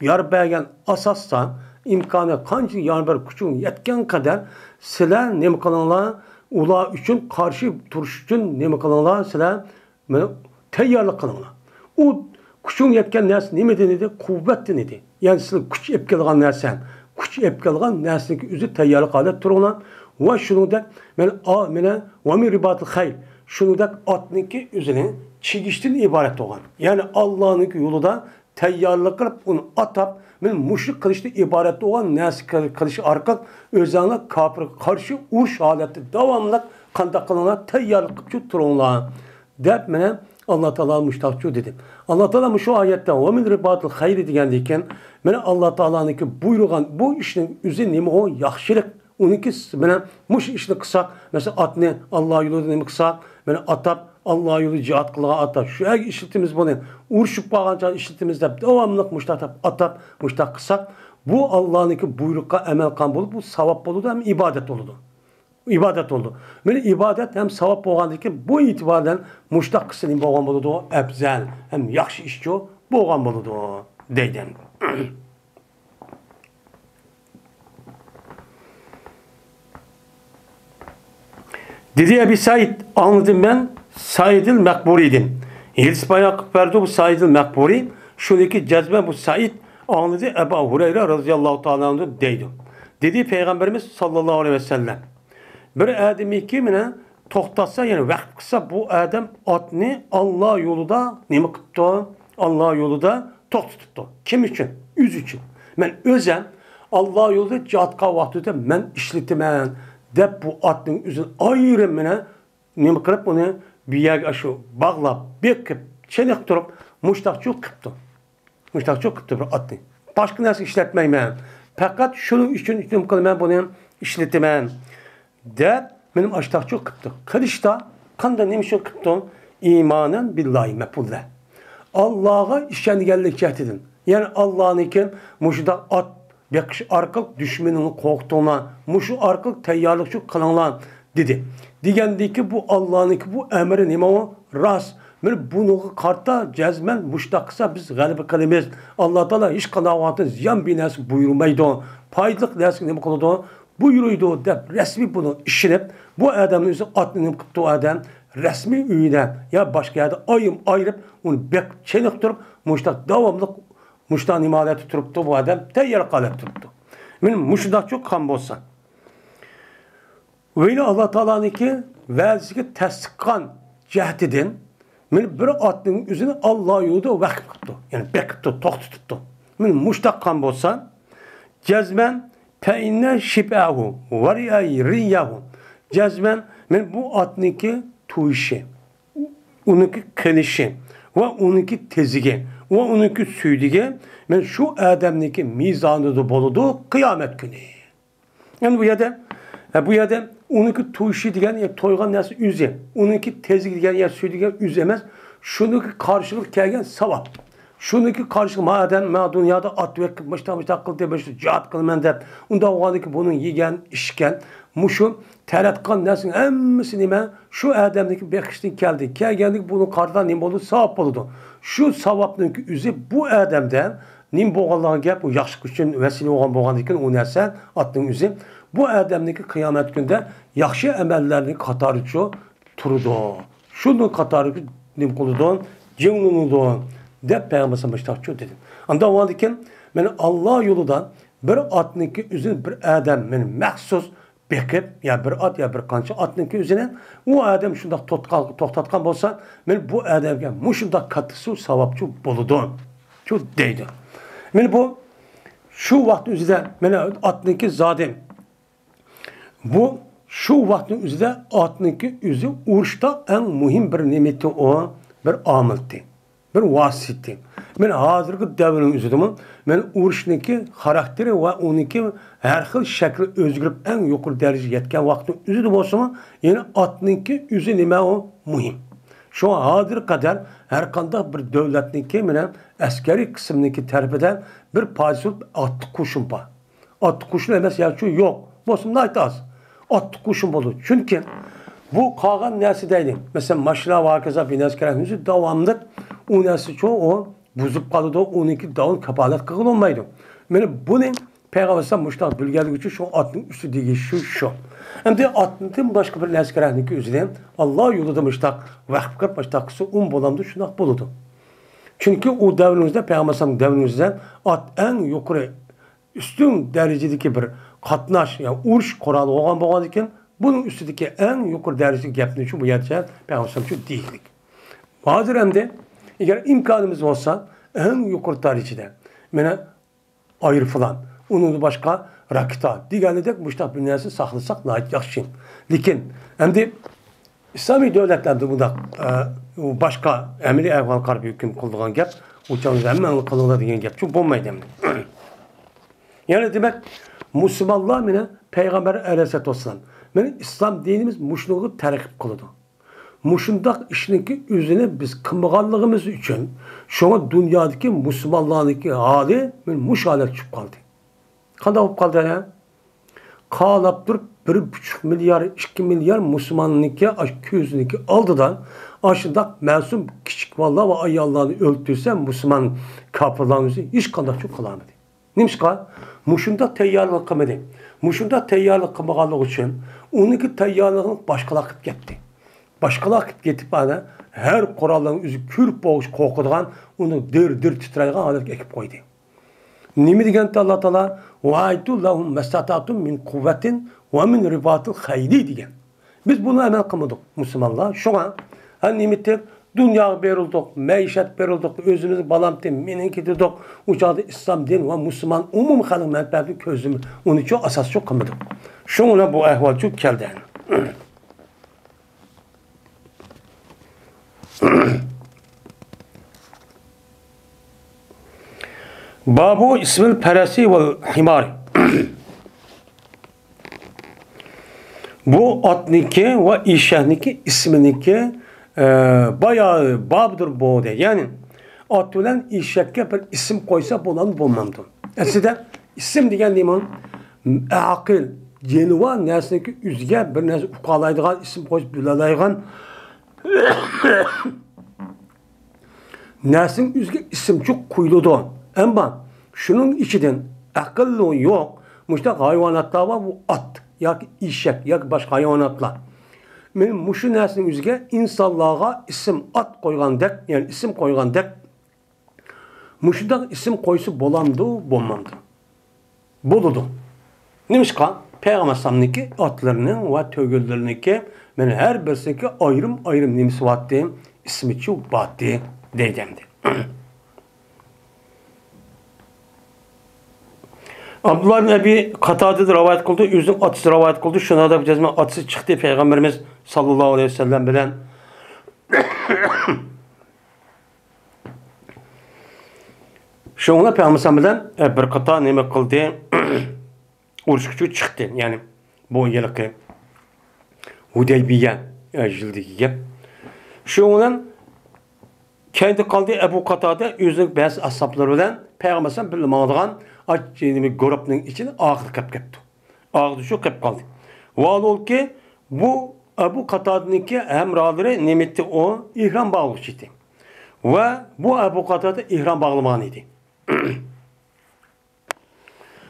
Speaker 1: yar bergen asassa imkanı kançı yar ber küçüğün yetken kadar sizler ne kılınlar ula üçün karşı duruş için ne kılınlar sizler teyyarlık kılınlar. O küçüğün yetken neresi ne dedi? Kuvvet dedi. Yani sizler küçük epkelgan nersen, küçük epkelgan nersindeki üzü teyyarlık alet dururlar. Ve şunu da ve min ribatul hayl şunu da atnınki üzerine çigiştin ibaret olan. Yani Allah'ın yolunda teyyarlık kılıp onu atap müşrik kılıçta ibaret olan nesi kılışı arka özellikle kafir karşı uç halette devamlı kandak kılana teyyarlık kılıp tuturlar. Dep mene Allah Teala müştakçı dedim. Allah Teala şu ayette o min ribatul hayri diyendiyken mene Allah Teala'nınki buyruğan bu işin üzerine o yaxşılık onunki bana muş işini kısa mesela atne Allah yolunda ne kısa bana atap Allah yolu cihat kılığa atap şu her işitimiz bunu urşup bağlanca işitimiz de devamlılık muştak atap muştak kısa bu Allah'ınki buyrukka emel kan bulup bu savap oldu hem ibadet oldu. İbadet oldu. Böyle ibadet hem savap olgandı ki bu itibardan muştak kısının boğan buludu ebzel hem yaxşı işçi boğan buludu deyden. Dedi Ebi Said anladım ben Said'il Mekburi'dim. Hirs bayağı verdi bu Said'il Mekburi. Şuradaki cezbe bu Said anladı Ebu Hureyre radıyallahu ta'ala deydi. Dedi Peygamberimiz sallallahu aleyhi ve sellem. Bir ademi kimine toxtatsa yani vakit kısa bu adam atını Allah yolunda ne mi kıptı? Allah yolunda toxtuttu. Kim için? Üz için. Ben özem Allah yolunda cihatka vaxtında ben işletimən dep bu atının üzün ayrımına ne mi kırıp onu bir yer aşı bağlap bekip çenek durup muştakçı kıptı. Muştakçı kıptı bir atını. Başka nasıl işletmeymen. Fakat şunun için ben bunu işletimən. De benim aştakçı kıptı. Kırışta kanda neymiş o kıptı? İmanen billahi mepulle. Allah'a işengellik cehdedin. Yani Allah'ın iken muşuda at bekış arkalık düşmanını korktuğuna muşu arkalık teyyarlıkçı kılanlan dedi. Digendi ki bu Allah'ın ki bu emri neyme o? Ras. Mana bunu karta cazmen muştaq qilsa biz g'alaba qilamiz. Alloh taolo hech qanday vaqtda ziyon binasi buyurmaydi. Foydali narsa nima qiladi? Buyuruydu deb resmi bunu işinib, bu adamın o'zi otni nima qilibdi adam resmi uyida ya boshqa yerda ayirib, uni bek cheniqtirib, muştaq davomli muştaq nimalati turibdi bu adam tayyor qilib turibdi. Men muştaq çok qan bo'lsa. Öyle Allah Teala'nınki vazisiga tasdiqqan jihatidan men bir otning o'zini Alloh yo'lida vaqf qilibdi. Ya'ni bekibdi, to'xtatibdi. Men muştaq qan bo'lsa, jazman Feinne şibahu ve riyahu. Cazmen men bu atniki tuyuşi, onunki kılışı ve onunki tezigi ve onunki süydige men şu adamniki mizanıda boludu kıyamet günü. Yani bu yerde onunki tuyuşi diyen ya toygan nasıl üze, onunki tezigi diyen ya süydige üzemez. Şununki karşılık gelgen savap. Şununki karşı madem dünyada at ve müştak kıl diye böyle cihat kılmen de onda o ki bunun yiyen işken muşu teratkan nesin emmisi ben şu adamdaki bekiştin geldi. Geldik bunun kardan nim oldu savap oldu. Şu savapın ki üzü bu adamdan nim boğalan gel bu yaxşı için vesile olan boğandıkken o nersen attın üzü bu adamdaki kıyamet günde yaxşı emellerini katarıcı turudu. Şunun katarı nim kuludu cimnunudu. De Peygamber Müştakçı dedim. Anda o halde ben Allah yolundan bir atniki üzerine bir adam benim mahsus bekip ya bir at ya bir kança atniki üzerine o adam şunda toxtatkan olsa ben bu adamga muşunda katısı savapçı boludu. Şu deydi. Ben bu şu vakit üzerinde ben atniki zadim. Bu şu vaktin üzerinde atniki üzü uruşta en mühim bir nimeti o bir amildi. Bir vasitti. Men hazırki devrinin üzüdümün, men uruşniki karakteri ve onunki her xil şekli özgürüp en yukarı derece yetken vaktin üzüdü bolsa yine atniki üzü nime o mühim. Şu an hazır kadar her kanda bir devletniki menen askeri kısmındaki terpeden bir paysul at kuşun ba. At kuşun emes ya şu yok. Bolsun nayt az. At kuşun bolu. Çünkü bu kalan nersi değil. Mesela maşına vakıza bir neskerenizi devamlı o nersi çoğu o buzup kalıdı. Onunki davul kapalat kıkıl olmaydı. Yani bunun Peygamber'den müştak bilgelik için şu atın üstü değil şu. Hem de atın başka bir neskerenizi üzerine Allah yolunda müştak vakıf kırp müştakısı bolamdı şunak buludu. Çünkü o devrimizde Peygamber'den devrimizden at en yukarı üstün derecedeki bir katnaş yani uruş kuralı olan boğazken bunun üstündeki en yukarı derecedeki gapni şu bu yerçe Peygamber şu değildik. Hazır hem de eğer imkanımız olsa en yukarı derecede mene ayır falan onun başka rakita diğerledek müştak bünyası saklasak layık yakşın. Lakin hem de İslami devletlerde bunda başka emri evvel karbi hüküm kıldıgan gap uçağınızda hemen kıldığı diyen gap çok bulmaydı. Yani demek Müslümanlar mene Peygamber aleyhisselatü vesselam. Yani İslam dinimiz muşluğu terkip kılıdı. Muşundak işindeki üzerine biz kımıqanlığımız için şuna dünyadaki Müslümanlardaki hali muş hale çıkıp kaldı. Kanda olup kaldı ya? Kağlap durup 1,5 milyar, 2 milyar Müslümanlıkı 200'lük aldıdan aşında mensum küçük vallahi ve ayallarını öldürse Müslüman kapırlarımızı hiç kadar çok kalamadı. Neymiş ka? Muşunda teyyarlık kılmadı. Muşunda teyyarlık kılmaganlık için onunki teyyarlığını başkalar akıp gitti. Başkalar akıp gitip bana her kuralların üzü kürp boğuş kokuduğun onu dir titreygen alıp ekip koydu. Nimi degende Allah Teala وَاَيْتُ لَهُمْ مَسْتَطَعْتُمْ مِنْ قُوَّةٍ وَمِنْ رِبَاطِ الْخَيْلِ degen. Biz bunu hemen kılmadık Müslümanlar. Şu an nimetler dünya verildik, meişet verildik, özümüzü balamtı, meninki dedik, uçağı İslam din ve Müslüman umum halk menfaati közümü. Onun için asas çok kılmadık. Şuna bu ehval çok geldi. Babu ismil peresi ve himari. Bu atniki ve işehniki isminiki bayağı babdır bu de. Yani at bilen işekke bir isim koysa bulan bulmamdı. Aslında isim degen deyman akıl, cenuva nesneki üzge bir nesne ukalaydıgan isim koyup bilalaygan Nəsin üzge isim çok kuyuludu. Ama şunun içinden akıllı yok. Muşta hayvanatlar var, bu at, ya eşek, ya başka hayvanatlar. Men muşu nəsin üzge insanlığa isim at koygan dek, yani isim koygan dek, muşuda isim koysu bolandı, bolmandı. Boludu. Nemişka? Peygamber sallamniki atlarının ve tövgülleriniki men her birisindeki ayrım ayrım nemisi vattı, ismi çok battı deydemdi. Abdullah bin Ebi Katade'de rivayet kıldı, yüzün atısı rivayet kıldı. Şuna da bileceğiz, atısı çıktı Peygamberimiz sallallahu aleyhi ve sellem bilen. Şuna Peygamber bilen bir kata neme kıldı, uruş küçük çıktı. Yani bu yılki Hudeybiye jildeki gep. Şundan kendi kaldı Ebu Katade yüzün bazı ashabları bilen Peygamber bilmadigan Aççığını grupның içine ağır kap kaptı. Ağır şu kap kaldı. Val ol ki bu Ebu Katade'ninki emraları nimetti o ihram bağlık idi. Ve bu Ebu Katade ihram bağlaman idi.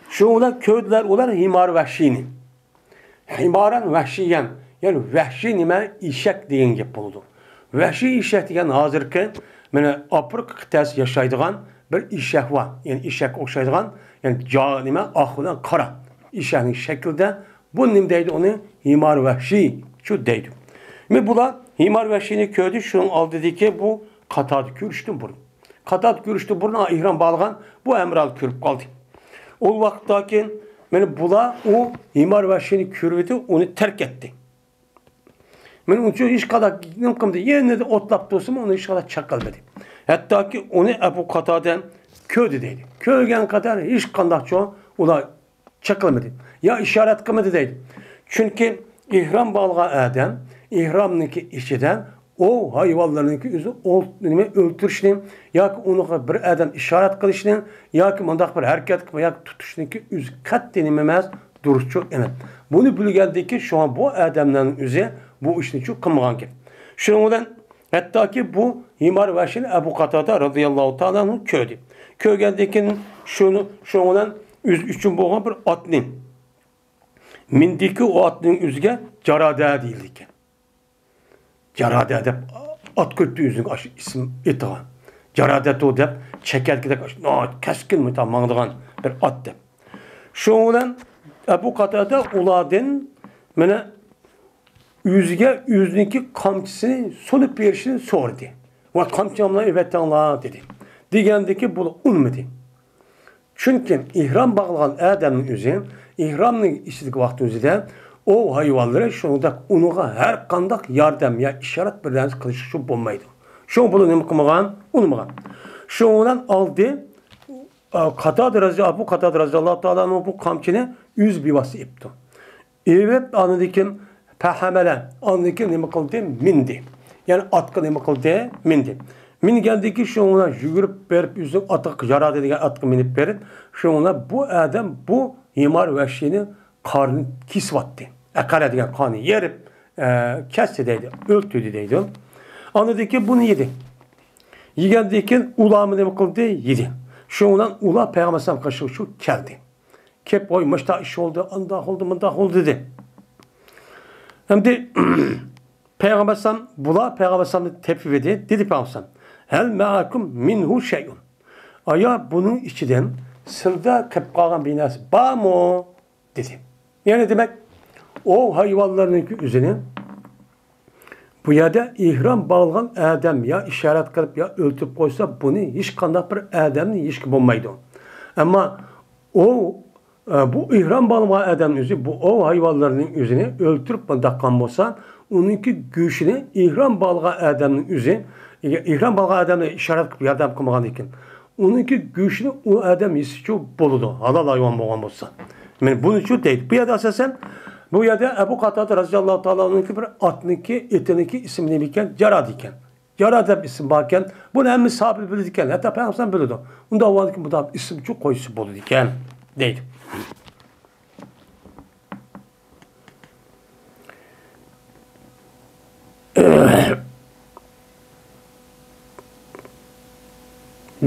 Speaker 1: Şunlar köydüler olar himar vəhşini. Himaran vəhşiyen yani vəhşi nime işek deyen gep buldu. Vəhşi işek deyen hazırki mene Afrika kıtası yaşaydıgan bir işek var. Yani işek okşaydıgan yani canime ahıdan kara. İşenin şekilde bu nimdeydi onu himar vəhşi şu deydi. Ve bula himar vəhşini köyde şunun al dedi ki bu Katad görüştüm bunu. Katad görüştü buruna ihram bağlagan bu emral körüp kaldı. O vakittaki beni bula o himar vəhşini körüdü onu terk etti. Ben onun için hiç kadar nimkımdı. Yerine de otlap dostum onu hiç kadar çakalmadı. Hatta ki onu Ebu Kataden köyde deydi. Köygen kadar hiç kandakçı ola çakılmadı. Ya işaret kılmadı deydi. Çünkü ihram bağlayan adam, ihramniki işiden o hayvanlarınki üzü öldürüşünü, ya ki onu bir adam işaret kılışını, ya ki ondak bir hareket kılma, ya ki tutuşunki üzü kat denilmemez duruşçu emin. Bunu bilgeldi ki şu an bu adamların üzü bu işini çok kılmagan gibi. Şundan hatta ki bu himar vəhşini Ebu Katade radıyallahu ta'ala'nın köyde. Köygeldekinin şundan üçün boğan bir atlı. Mindiki o atlının üzge Carade değildi ki. Carade de at kötü yüzün isim etiğen. Carade o de çeker gidek keskin mi tam mağdıgan bir at de. Şundan Ebu Katade uladın mene yüzündeki kamçısını solup verişini sordu. Ve kamçamla evet Allah dedi. Digendeki bu olmadı. Çünkü ihram bağlayan adamın üzerine ihramın işledik vakti üzerinde o hayvanlara şunda unuğa her kandak yardım ya işaret birden kılışı şu bulmaydı. Şu bunu ne kılmagan? Unutmagan. Şundan aldı Abu Katade radıyallahu ta'ala'nın bu kamçını yüz bivası ipti. Evet anladık Pehamele anlıkı ne kıldı? Mindi. Yani atkı ne kıldı? Mindi. Min geldi ki şuna yürüp verip yüzün atık yaradı diye atkı minip verip şuna bu adam bu himar vəhşini karnı kisvattı. Ekare diye kanı yerip kesti deydi. Öldürdü deydi. Anladı ki bunu yedi. Yigeldi ki ulamı ne kıldı? Yedi. Şundan ula Peygamber sallallahu aleyhi ve sellem şu geldi. Kep oymuş da iş oldu, andah oldu, mındah oldu dedi. Hem de Peygamber sallam bula Peygamber sallam tepki verdi. Dedi Peygamber sallam hel me'akum minhu şeyun. Aya bunun içinden sırda kep kalan bir nas var mı? Dedi. Yani demek o hayvanların üzerine bu yerde ihram bağlayan adam ya işaret kılıp ya öldürüp koysa bunu hiç kandak bir adamın hiç bulmaydı. Ama o bu ihram bağlayan adamın yüzü bu o hayvanların yüzüne öldürüp dakan olsa onunki güçünü ihram bağlayan adamın yüzü ihram bağlayan adamla işaret kılıp yardım kılmagan iken onunki güçünü o adam hissi çok boludu. Halal hayvan bağlayan olsa. Yani bunun için değil. Bir yerde asasen bu yerde Ebu Katade radıyallahu ta'ala'nınki bir atniki, etiniki isimli iken Carad iken. Carad isim bakken bunu hem sahibi bildi iken. Hatta Peygamber bildi. Onda o vakit bu da isim çok koyusu buldu iken. Değil.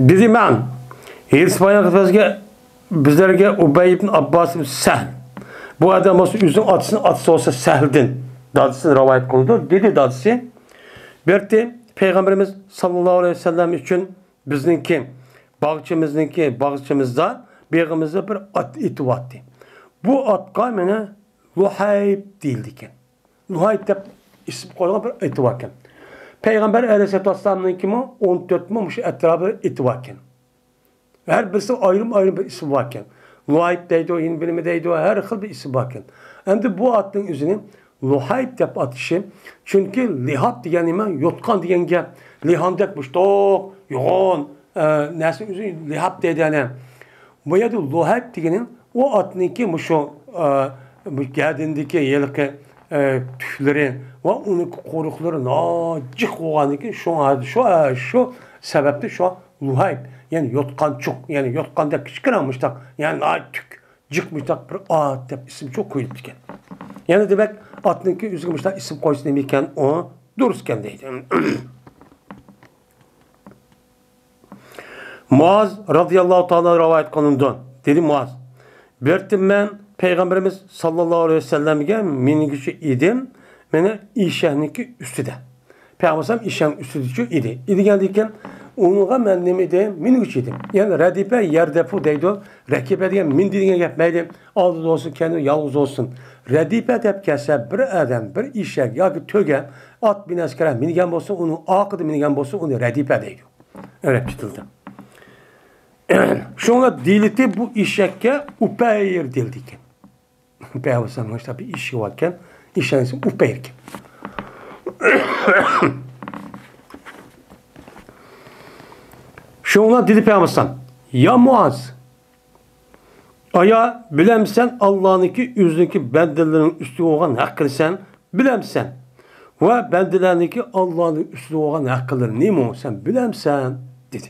Speaker 1: Dedi ben, Hirs Bayraktar'ga bizlerge Ubey ibn Abbas Sehl. Bu adam olsa üzüm atısı olsa Sehl'din. Dadısını rivayet kıldı. Dedi dadısı. Berti Peygamberimiz sallallahu aleyhi ve sellem için bizninki bağçamızda begimizde bir at iti vardı. Bu atka mene Luhayb değildiken. Luhayb de isim koyulan bir iti varken. Peygamber aleyhisselatü vesselam'ın kimi 14 mu şu etrafı iti varken. Her birisi ayrım bir isim varken. Luhayb deydi o, yeni bilimi deydi o, her xil bir isim varken. Hem de bu atın üzerine Luhayb dep atışı. Çünkü lihab diyen iman yotkan diyen gep. Lihan dekmiş tok, yoğun. Nesin üzerine lihab deydi. Bu yerde Luhayb diyenin o atınki şu geldiğindeki yılki tüfleri ve onun korukları nacık olanıki şu sebepte şu Luhayb yani yotkançuk yani yotkanda kışkıramıştak yani nacık cıkmıştak bir at dep isim çok koyuldu diken. Yani demek atınki üzgünmüşler isim koysun demişken o dururken deydi. Muaz radıyallahu ta'ala rivayet kılındı. Dedi Muaz. Bertim ben Peygamberimiz sallallahu aleyhi ve sellem'e minigüçü idim. Mene işehniki üstüde. Peygamberim işen üstüdü idi. İdi geldiyken onunla ben nemide minigüçü idim. Yani redipe yerdefu deydi. Rekibe diye min dediğine yapmaydı. Aldı olsun kendi yalnız olsun. Redipe dep kesse bir adam bir işek ya ki töge at bin askere minigen olsun onu akıdı minigen olsun onu redipe deydi. Öyle tutuldu. Şuna diliti bu işekke Upeyr dildik. Peygamberim'in işte bir işi varken işenisi Upeyr. Şuna dedi Peygamberim. Ya Muaz aya bilemsen Allah'ınki yüzündeki bendelerin üstü olan hakkını sen bilemsen. Ve bendelerdeki Allah'ın üstü olan hakkıları ne mi sen bilemsen dedi.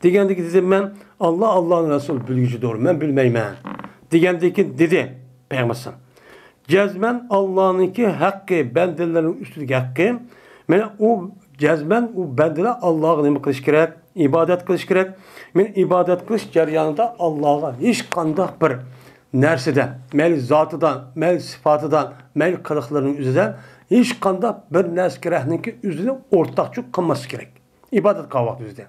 Speaker 1: Digendeki dedim ben Allah'ın Resulü bilgici doğru ben bilmeyim ben. Digendeki dedi Peygamberim. Cezmen Allah'ınki hakkı bendelerin üstündeki hakkı. Yani o cezmen o bendele Allah'a ne kılış gerek? İbadet kılış gerek. Men ibadet kılış ceryanında Allah'a hiç kandak bir nersede, mel zatıdan, mel sıfatıdan, mel kılıklarının üzerinden hiç kandak bir ners gerekninki üzerine ortakçı kılması gerek. İbadet kavak üzerinde.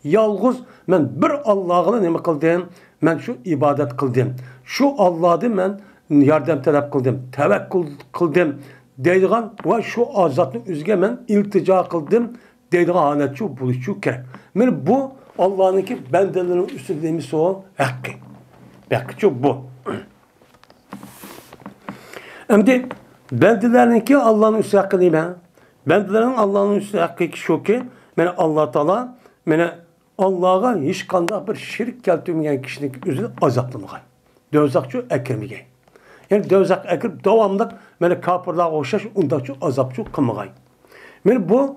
Speaker 1: Yalğız ben bir Allah'ına ne kıldım? Ben şu ibadet kıldım. Şu Allah'ı ben yardım talep kıldım. Tevekkül kıldım. Deydiğen ve şu azatın üzerine ben iltica kıldım. Deydiğen hanetçu buluşçu gerek. Yani bu Allah'ınki bendelerin üstündeymiş o hakkı. Hakkı bu. Hem de bendelerinki Allah'ın üstü hakkı değil mi? Bendelerin Allah'ın üstü hakkı şu ki yani Allah Teala yani Allah'a hiç kanda bir şirk keltürmeyen kişinin üzerine azaplamaya. Dövzakçı ekirmeye. Yani dövzak ekirip devamlı yani kapırlığa hoşlaş ondakçı azapçı kılmaya. Yani bu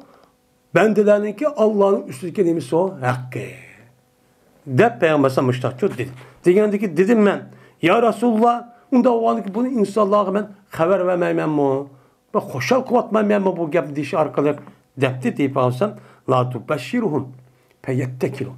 Speaker 1: bendelerinki Allah'ın üstündeki neymiş o hakkı. De Peygamber'e müştakçı dedim. Digendeki dedim ben ya Resulullah onda o anki bunu insanlığa ben haber vermeyemem mi? Ben hoşal kuvatmayamam mı bu gap dişi arkalık depti deyip alsam la tubashirhum peyettekilun.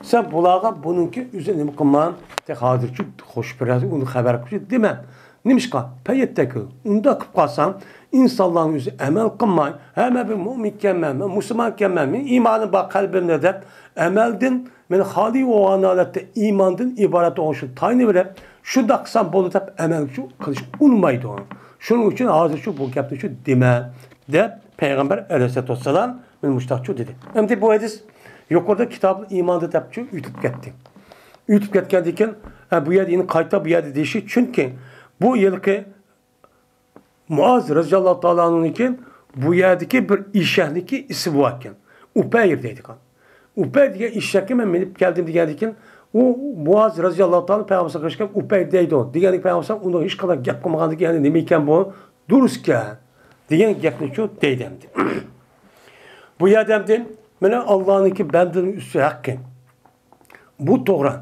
Speaker 1: Sen bulağa bununki üzerine mukman tek hadirçi hoş biraz onu haber kuşu demem. Neymiş ka? Peyettekil. Onda kıpkasam insanların yüzü emel kılmayın. Hemen bir mümin kemmem, Müslüman kemmem, imanı bak kalbimde de emeldin, men hali o analette imandın ibaret oluşu tayini bile şu daksam bolu tep emel şu kılıç unmaydı onu. Şunun için hazır şu bu yaptı şu deme de Peygamber aleyhisselatü vesselam men müştakçı dedi. Hem de bu hadis yukarıda kitabın imanı tepçi ütüp gitti. Ütüp gittiyken bu yer yine kayıtta bu yerde değişik çünkü bu yılki Muaz radıyallahu ta'ala anh'ın bu yerdeki bir işehniki isim varken Upeyr dedik. Upeyr diye işekki ben menip geldim diyen o Muaz radıyallahu ta'ala Peygamber'e karşı Upeyr deydi o. Diyen Peygamber onu hiç kadar gap kılmadı ki yani demeyken bu dururken diyen gapını çok deydemdi. Bu yerdemdi bana Allah'ınki bendenin üstü hakkı. Bu doğru.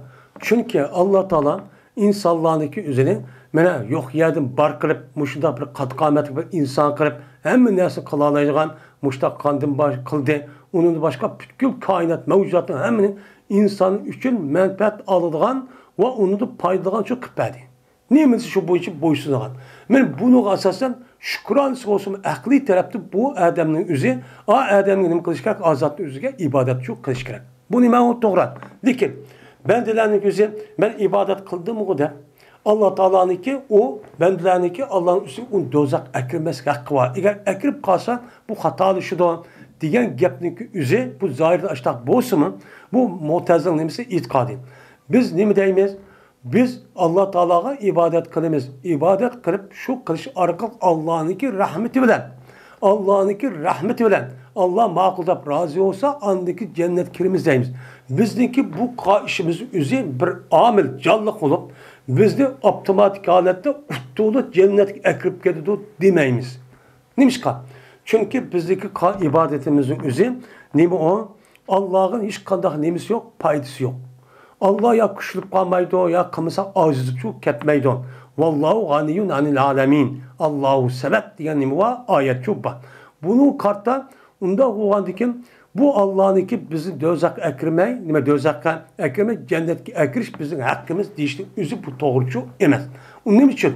Speaker 1: Çünkü Allah Teala insanlarınki üzerine mene yok yerdim bar kılıp muşunda bir katkamet bir insan kılıp hem nesi kılalayacağın muşta kandım baş kıldı onun başka bütün kainat mevcudatın hemini insan üçün menfaat alıdığan ve onu da paydalan çok kıpadi. Nemesi şu boyunca boysunagan. Men bunu asasen şükransı olsun akli tarafta bu adamın üzü, adamın nima qilish kerak? Azatlı üzüge ibadet çok qilish kerak. Bu nima o doğru. Lekin bendelerning üzü ben ibadet kıldım o da. Allah Teala'nınki o bendelerninki Allah'ın üstü un dozak akirmez hakkı var. Eğer akirip kalsa bu hatalı şu da diyen gapninki üzü bu zahirde açtak bolsunmu? Bu Mu'tezile nemisi itikadi. Biz nima deymiz? Biz Allah Teala'ga ibadet kılımız. İbadet kılıp şu kılış arka Allah'ınki rahmeti bilen. Allah'ınki rahmeti bilen. Allah makuldap razı olsa andaki cennet kirimiz deymiz. Bizdeki bu işimiz üzeri bir amil canlılık olup bizde otomatik halette uttulu cennet ekrip geldi demeyimiz. Neymiş ka? Çünkü bizdeki ibadetimizin üzeri neymi o? Allah'ın hiç kandak nemisi yok, paydası yok. Allah ya kuşulup kalmaydı, ya kımısa acizlik ketmeydi. Vallahu ganiyun anil alemin. Allahu sebet diyen nemi var, ayet çok var. Bunu kartta, onda olan dikim, bu Allah'ınki bizi dözak ekirmey, nime dözak ekirmey, cennet ekiriş bizim hakkımız deyişti. Üzü bu doğrucu emez. Onun için,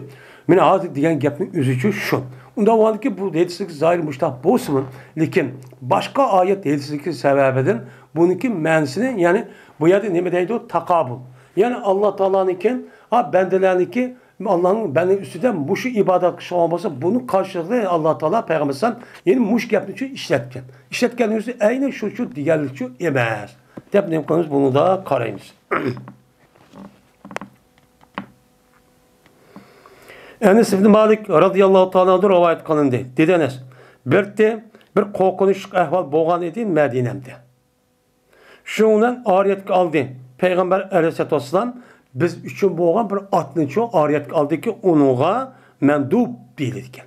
Speaker 1: mene hazır diyen gapning üzücü şu. Onda olan ki bu değilsizlik zahir müştah bolsun. Lekin başka ayet değilsizlik sebebeden bununki mensini yani bu yerde ne deydi o? Takabul. Yani Allah Teala'nınki bendelerinki Allah'ın benim üstünden muşu ibadet kışı olmasa bunun karşılığı Allah Teala Peygamber'den yeni muş yaptığı için işletken. İşletken üstü aynı şu diğerlik şu emez. Tepnem konumuz bunu da karayınız. Enes ibn Malik radıyallahu ta'ala'da rivayet kılındı. Dedi Enes, bir korkunç ahval boğan idi Medine'mde. Şundan ariyet aldı. Peygamber aleyhissalatü vesselam biz üçün boğan bir atını çok ariyet aldı ki onuğa mendub deyilirken.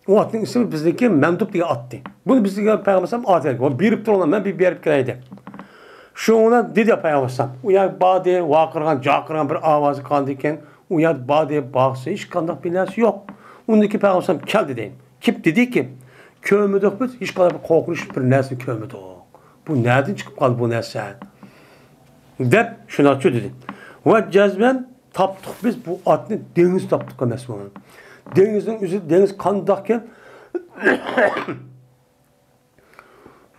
Speaker 1: O atın ismi bizdeki mendub diye attı. Bunu bizdeki Peygamber atı. O birip duran ben bir berip kireydi. Şundan dedi Peygamber uya bade vakırgan, cakırgan bir avazı kaldıyken uyad bade bağısı hiç kandak bilası yok. Ondaki Peygamber kel dedeyim. Kim dedi ki kömüdük biz hiç kadar bir korkunç bir nesli kömüdük. Bu nereden çıkıp kaldı bu nesli? Dep şuna şu dedi. Ve cezben taptık biz bu atını deniz taptık mesela. Denizin üzeri deniz kandakken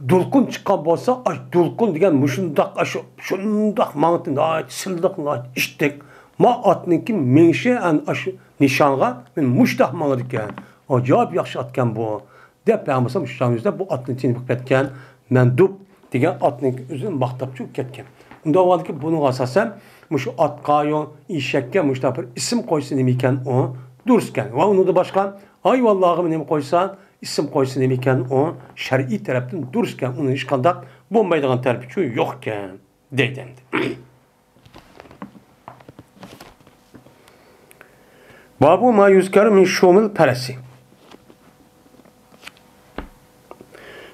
Speaker 1: dulkun çıkan bolsa dulkun degen muşundak şundak mantın sıldak iştek ma atnınki menşe an aşı nişanga men muşdak maladıkken acayip yaxşı atken bu dep Peygamber müştamizde bu atnın için bitken mendub degen atnınki üzerine maktapçı ketken. Unda vardı ki bunun asasen şu at kayon işekke muşta bir isim koysun imiken o dursken. Ve onu da başkan ay vallahi ne koysan isim koysun imiken o şer'i taraftan dursken onun hiç kandak bombaydan terbiçü yokken deydendi. Babu ma yüzkar min şumul peresi.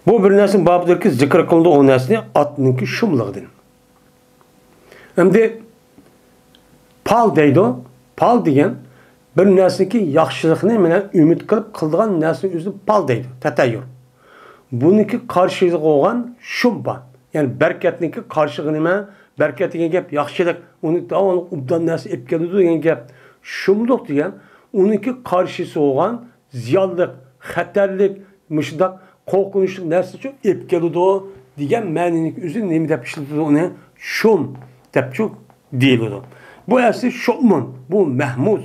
Speaker 1: Bu bir nesin babıdır ki zikr kıldı o nesni atınınki şumlığıdır. Hem de pal deydi o. Pal degan bir narsaniki yaxshilikni bilan umid qilib qildigan narsa o'zini pal deydi. Tatayyur. Buniki qarshiligi bo'lgan shumba. Ya'ni barkatniki qarshiligi nima? Barkat degan gap yaxshilik, uni davomli ubdan narsa olib keladi degan gap. Shumliq degan uniki qarshisi bo'lgan ziyonlik, xatarlik, mushundaq qo'rqinchli narsa uchun olib keladi degan ma'noniki o'zini nima deb ishlatadi uni? Shum deb deyiladi. Bu asli şo'mun, bu mehmuz.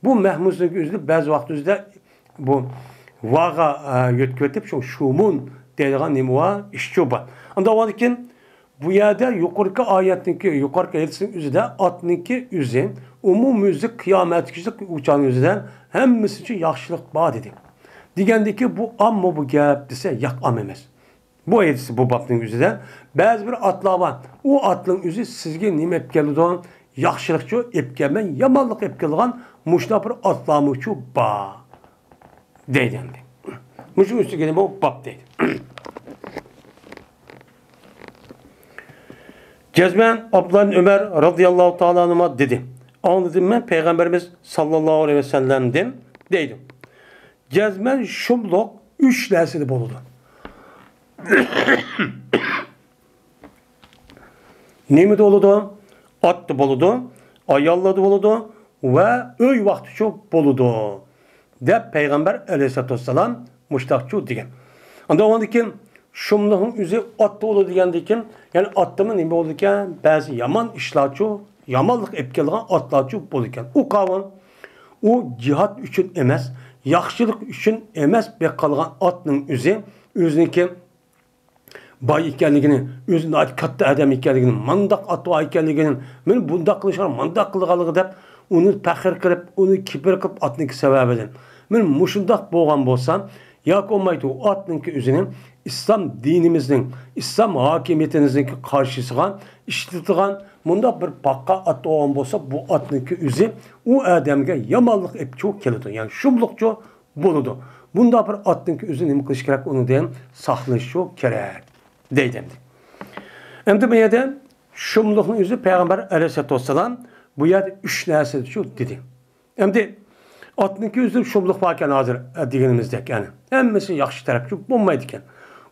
Speaker 1: Bu mehmuzluk üzülüp bazı vaktimizde bu vaga yötketip şumun deyilgan nemi var, işçi var. Anda var ki bu yerde yukarıki ayetninki, yukarıki ayetinin üzerinde atninki üzerinde umumüzü kıyamet kişilik uçağın üzerinde hemmisi için yaxşılık var dedi. Digendeki bu amma bu gap dese yak am emez. Bu ayetisi bu babının üzerinde bazı bir atlar var. O atlın üzü sizge nimet geldi yaxşılıkçı epkelmen, yamanlık epkelgan muşna bir atlamıçı ba deydendi. Muşun üstü gelin bu bab deydi. Cezmen Abdullah Ömer radıyallahu ta'ala anıma dedi. Anladım ben Peygamberimiz sallallahu aleyhi ve sellem'den deydim. Cezmen şumluk 3 nesili boludu. Nemi de oludu? At da boludu, ayalla da boludu ve öy vakti çok boludu. Dep Peygamber aleyhissalatu vesselam muştakçu digen. Anda ondakin şumluğun üzü at da oludu digendikin, yani attımın nemi oldu diken, bazı yaman işlaçu, yamanlık epkeliğen atlaçu bolu diken. O kavun, o cihat üçün emes, yaxşılık üçün emes bekalgan atның üzü, özünki bay ekanligini, özünde katta adam ekanligini, mandaq atwa ekanligini, men bundaq qilishar, mandaq qilganligi deb uni faxr qilib, uni kibr qilib atniki sababidan. Men mushundaq bo'lgan bo'lsam, yoki olmaydi o atniki o'zining islom dinimizning, islom hokimiyatimizning qarshisiga ishlatilgan bundaq bir paqqa at bo'lgan bo'lsa, bu atniki o'zi u odamga yomonlik epchu keladi. Ya'ni shumliqchu bo'ladi. Bunda bir atniki o'zi nima qilish kerak, uni ham saqlash kerak. Deydim. Endi bu yerda shumliqning o'zi Payg'ambar alayhisolatu vasallam bu yerda 3 narsa shu dedi. Endi atniki o'zi shumliq bor ekan hozir deganimizdek, ya'ni hammasi yaxshi taraf bo'lmaydi ekan.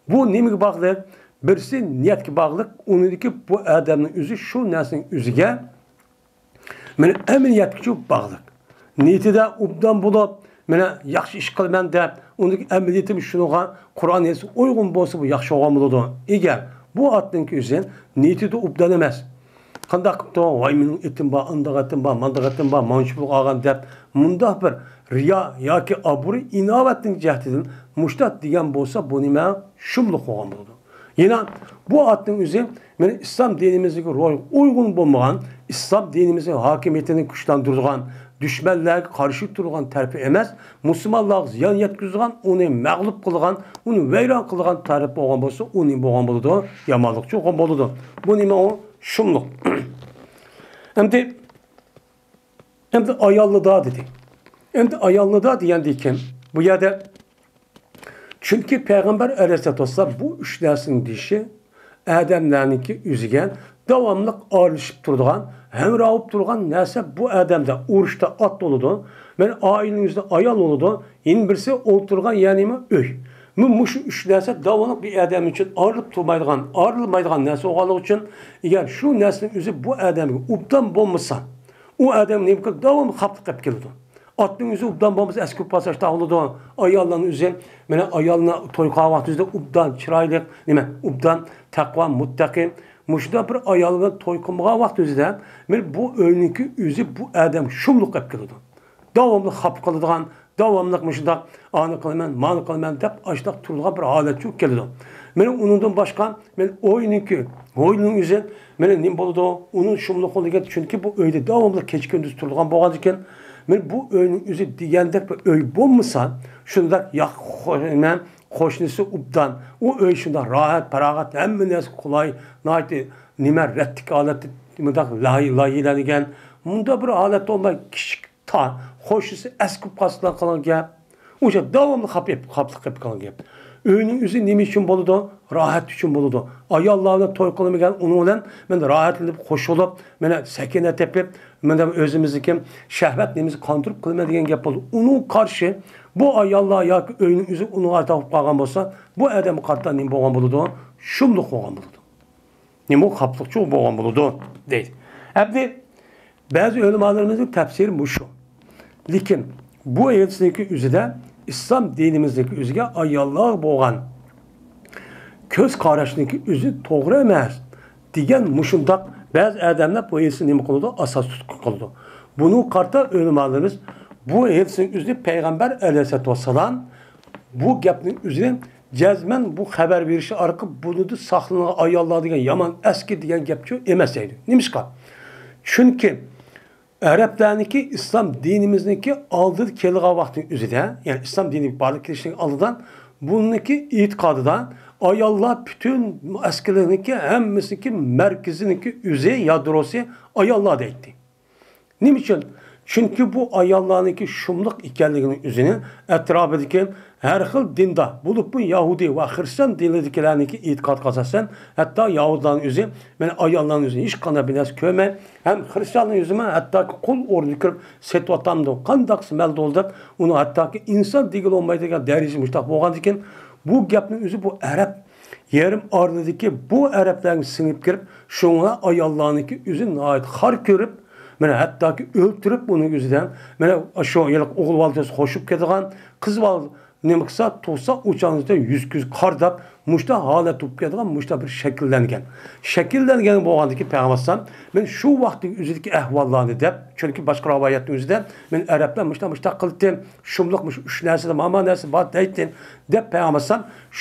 Speaker 1: Bu nimaga bog'liq? Birisi niyatga bog'liq, uniki bu odamning o'zi shu narsaning o'ziga mana amaliyotga bog'liq. Niyatida obdan bo'lib, mana yaxshi ish qilman deb, uning amaliyatim shunaqa Qur'on esa uyg'un bo'lsa bu yaxshi bo'lgan bo'ladi. Agar bu atning o'zi niyatida obdan emas. Qanday qilibdi? Voy mening etim bor, andagatim bor, mandagatim bor, manchiblik olgan deb mundaq bir riyo yoki aburi inovatning jihatidan mushtat degan bo'lsa, bu nima? Shumliq bo'lgan bo'ladi. Yana bu atning o'zi mana islom dinimizga uyg'un bo'lmagan, islom dinimizning hokimiyatini kuchlantirgan, düşmanlarga qarshi turgan tarafi emas, musulmonlarga ziyon yetkazgan, uni mag'lub qilgan, uni vayron qilgan taraf bo'lgan bo'lsa, uning bo'lgan bo'ladi, yomonlik bo'lgan bo'ladi. Bu nima o? Shumliq. Endi ayolida dedi. Endi ayolida deganda kim? Bu yerda çünkü Peygamber aleyhissalatu vesselam bu 3 narsaning deyishi odamlarniki o'ziga davomliq aralashib turadigan, hamrohib turgan narsa bu odamda urushda at bo'ladi. Men oilangizda ayol bo'ladi, yana birisi o'tirgan, ya'ni uy. Bu shu 3 narsa davomli bir odam uchun ayrılmaydigan narsa bo'lganligi uchun, agar shu narsaning o'zi bu odamga obdan bo'lmasa, u odam nima qilib davomli xavf qilib keladi. Atның өзі ұбдан болмыз әскіп пасашта олыды. Ayalların өзі, мені ayalına toy қағат өзі ұбдан çıraylık, ұбдан тақва, muttaqim. Muşda bir ayalına toy қымға vaqt өзі de, bu önünki өзі bu adam şumluq qap kelidi. Davamlı xap qılıdığan, davamlıq muşda anı qılman, manı qılman dep açlıq turulğan bir halet çok kelidi. Onundan başqa, oyunun özü, nim boludu, onun şumluq oluyor. Çünkü bu öyle davamlı keçi gündüz turulğan boğaz iken, bu öyün özü degende bir öy bo'lmasa, shunda qo'shnisi ubdan, o öy shunda rahat, paragat, hamma narsa qulay, nayti nima rattik holatda nimada layiladigan, bunda bir holat olmay kichik ta qo'shnisi askib qasdan qilgan gap, o'sha davomli xaplik qilib qilgan gap. Öyünün özü nima uchun bo'ladi? Rahat uchun bo'ladi. Ayollarni to'y qilmagan, uni bilan men rahatlanib, qo'shilib, meni sakina tepib, men o'zimizniki shahvat nimizni kontrol qilma degan gap bo'ldi. Uning qarshi bu ayollar yoki öyünün o'zi uni atib qolgan bo'lsa, bu odam qatdan nima bo'lgan bo'ladi? Shumliq bo'lgan bo'ladi. Nima xapliqchi bo'lgan bo'ladi deydi. Endi ba'zi ulamolarımızın tafsiri bu shu. Lekin bu ayetdagi o'zida İslam dinimizdeki özüge ayollar bo'lgan ko'z qarashniki o'zi to'g'ri emas degan mushundaq ba'zi odamlar bu hadisni nima qiladi? Asos qiladi. Buni qarta ulamolarimiz bu hadisning o'zida Payg'ambar alayhisolatu vasallam bu gapning o'zini jazman bu xabar berishi orqali buni saqlanan ayollar degan yomon eski degan gapchi emas edi. Nimishqa? Chunki Araplarniki İslam dinimizdeki aldığı kelgan vaqtning o'zida, yani İslam dini barliq kelishning oldidan buniki e'tiqodidan ayollar bütün askerlarniki hammasiniki markaziniki o'zi yadrosi ayollar deydi. Nima uchun? Chunki bu ayollarniki shumliq ekanligining o'zini atrofidagi har xil dinda, bo'lib bu Yahudi va Xristian dinlaridagilarniki e'tiqod qasasan, hatto Yahudlarning o'zi, men ayollarning o'zini hech qanday bir narsa ko'rmay, ham Xristianning o'zimi hatto qul o'rniga kirib setvatamdi, qandaq mal doldib, uni hatto inson degil olmaydigan daraja mushtaq bo'lgan ekan, bu gapning o'zi bu Arab Yerim ardidagi bu Araplarga singib kirib, shunga ayollarniki o'zi nihoyat xor ko'rib, mana hattoki o'ltirib uning o'zidan mana shu yiliq o'g'il validasi qo'shib ketgan, qiz valid nima qilsa, tug'sa o'changizda yuz ko'z qardab, mushta holat bo'lib ketgan, mushta bir shakllangan. Shakllangan bo'lgandiki payg'ambar men shu vaqtdagi o'zidagi ahvollarni deb, chunki boshqa rivoyatning o'zida men arablar mushta qildim, shumliq uch narsada mama narsa bor deydim deb payg'ambar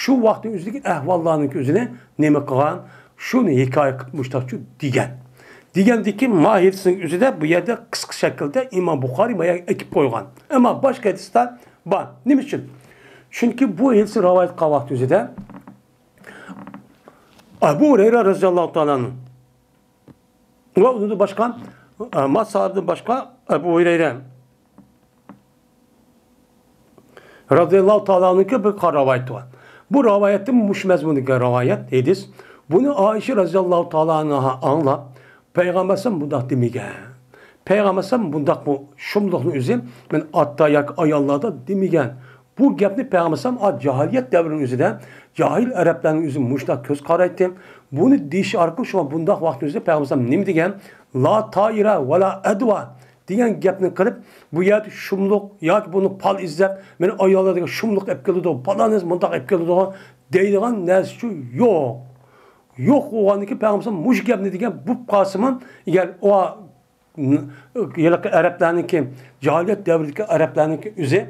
Speaker 1: shu vaqtning o'zidagi ahvollarning o'zini nima qilgan, shuni hikoya qilib mushta degan. Degandiki mahiyatning o'zida bu yerda qisqa shaklda Imom Buxoriy bu yerga ekib qo'ygan. Ammo boshqa hadislar bor. Nima uchun? Chunki bu hadis rivoyat qilgan vaqt o'zida Abu Hurayra radhiyallohu ta'alaning va undan boshqa Mas'uddan boshqa Abu Hurayra radhiyallohu ta'alaning bir rivoyati var. Bu rivoyatin mush mazmuniga rivoyat hadis. Buni Oyisha radhiyallohu ta'alaga anlab Peygamber'sin bundak demigen. Peygamber'sin bundak bu şumluğunu üzüm ben atta yak ayallarda demigen. Bu gapni Peygamber'sin cahiliyet devrinin üzüde cahil Arapların üzüm muştak göz karaytım. Bunu diş arka şu an bundak vakti üzüde Peygamber'sin ne degen? La taira ve la edva diyen gapni kırıp bu yer şumluk ya bunu pal izlep ben ayallarda şumluk epkelido palanız bundak epkelido deydiğen nesçu yok. Yok oğandaki Peygamber'in muş gapni degan bu qasımın eğer o yılki Araplarınki cahiliyet devrideki Araplarınki üzü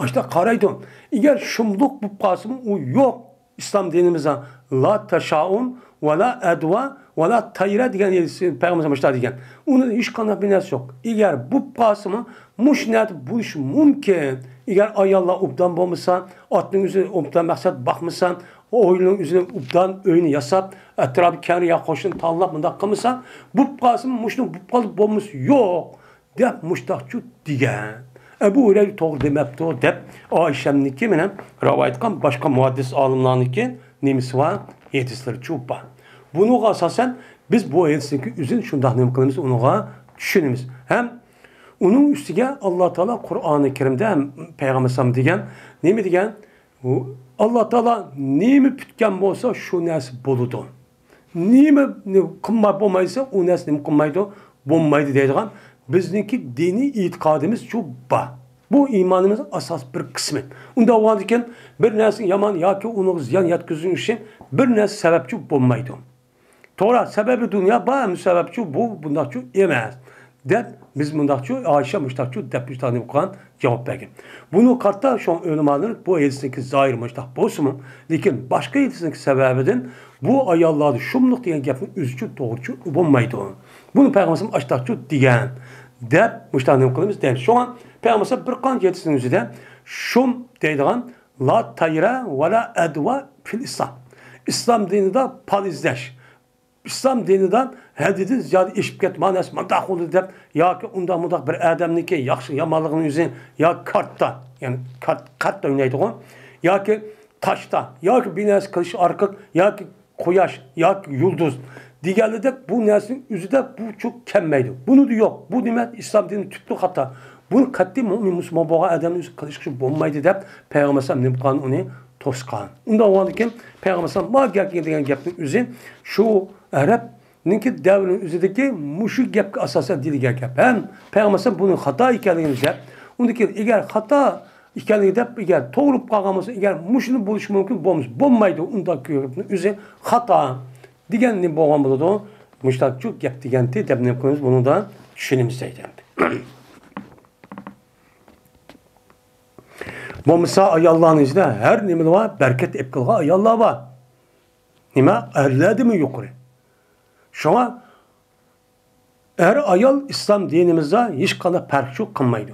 Speaker 1: işte qaraydı. Eğer şumluk bu qasımın o yok İslam dinimizde la taşaun ve la edva ve la tayra degan Peygamber'in işte degan. Onun hiç qanday bir narsa yok. Eğer bu qasımın muş net bu iş mümkün. Eğer ayalla obdan bolmasa, atның üzü obdan maksat bakmısan, o oyunun üzerine ubdan öyünü yasap, etrafı kariye koşun tanlap mındak kılmışsan, bu qasım muşnun bu qalıp bolmuş yok. Dep muştakçu digen. Ebu Hureyre doğru demepti o dep. Ayşem'niki menen rivayet kan başka muhaddis alimlarınki nemisi var, yetişleri çupa. Bunu asasen biz bu yetişindeki üzün şundak nem kılımız onu düşünümüz. Hem onun üstüge Allah Teala Kur'an-ı Kerim'de hem Peygamber Sam degen, ne degen? Allah Teala nemi pütken bolsa şu nesi boludu. Nemi kılmay bolmaysa o nesi nemi kılmaydı, bolmaydı deydiğen bizdeki dini itikadımız şu ba. Bu imanımızın asas bir kısmı. Onda o andiken bir nesi yaman ya ki onu ziyan yatkızın için bir nesi sebepçi bolmaydı. Tora sebebi dünya ba mı sebepçi bu bundan çok yemez. Dep biz bundakçı Ayşe müştakçı dep müştakçı okuyan cevap vergen. Bunu kartta şu an ölüm alınır. Bu edisindeki zahir müştak bozumu. Lakin başka edisindeki sebebiden bu ayallarda şumluk diyen yapın üzücü doğrucu bulmaydı. Bunu Peygamberimiz açtakçı diyen. Dep müştakçı okuyanımız değil. Şu an Peygamberimiz bir kan edisinin üzerinde şum deydiğen la tayra ve la edva fil İslam. İslam dininde palizleş. İslam dininden hadidi ziyade eşip ketmanes mandak oldu dep ya ki unda mudak bir adamniki yaxşı yamanlığının yüzün ya kartta yani kart oynaydı o ya ki taşta ya ki bir nes kılıç arkık ya ki koyaş ya ki yıldız diğerlerde bu nesin yüzü de bu çok kemmeydi. Bunu da yok. Bu demek İslam dininin tüplü hatta bunu katli mümin Müslüman boğa adamın yüzü kılıç kılıç bulmaydı dep Peygamber sallallahu aleyhi ve sellem onu toskan. Onda o andiken Peygamber sallallahu aleyhi ve sellem degan gapning yüzü şu Arap'ninki devrinin üzerindeki muşu gapga asasen dilge gap. Hem Peygamber bunun hata ekanligini dep, undaki eğer hata ekanligini dep, eğer to'g'rilib qolganmasa, eğer muşunu bo'lishi mumkin bo'lmaydi, undaki gapning o'zi hata deganni bo'lgan bo'ladi. Mushtakchu gap deganti deb nima qilamiz, buni da tushunimiz deydi. Bo'lmasa ayollarning ichida har nima var, berkat ep qilgan ayollar bor. Nima? Erladimi yuqori? Şuna er ayol İslam dinimizde hiç kadar fark yok kılmaydı.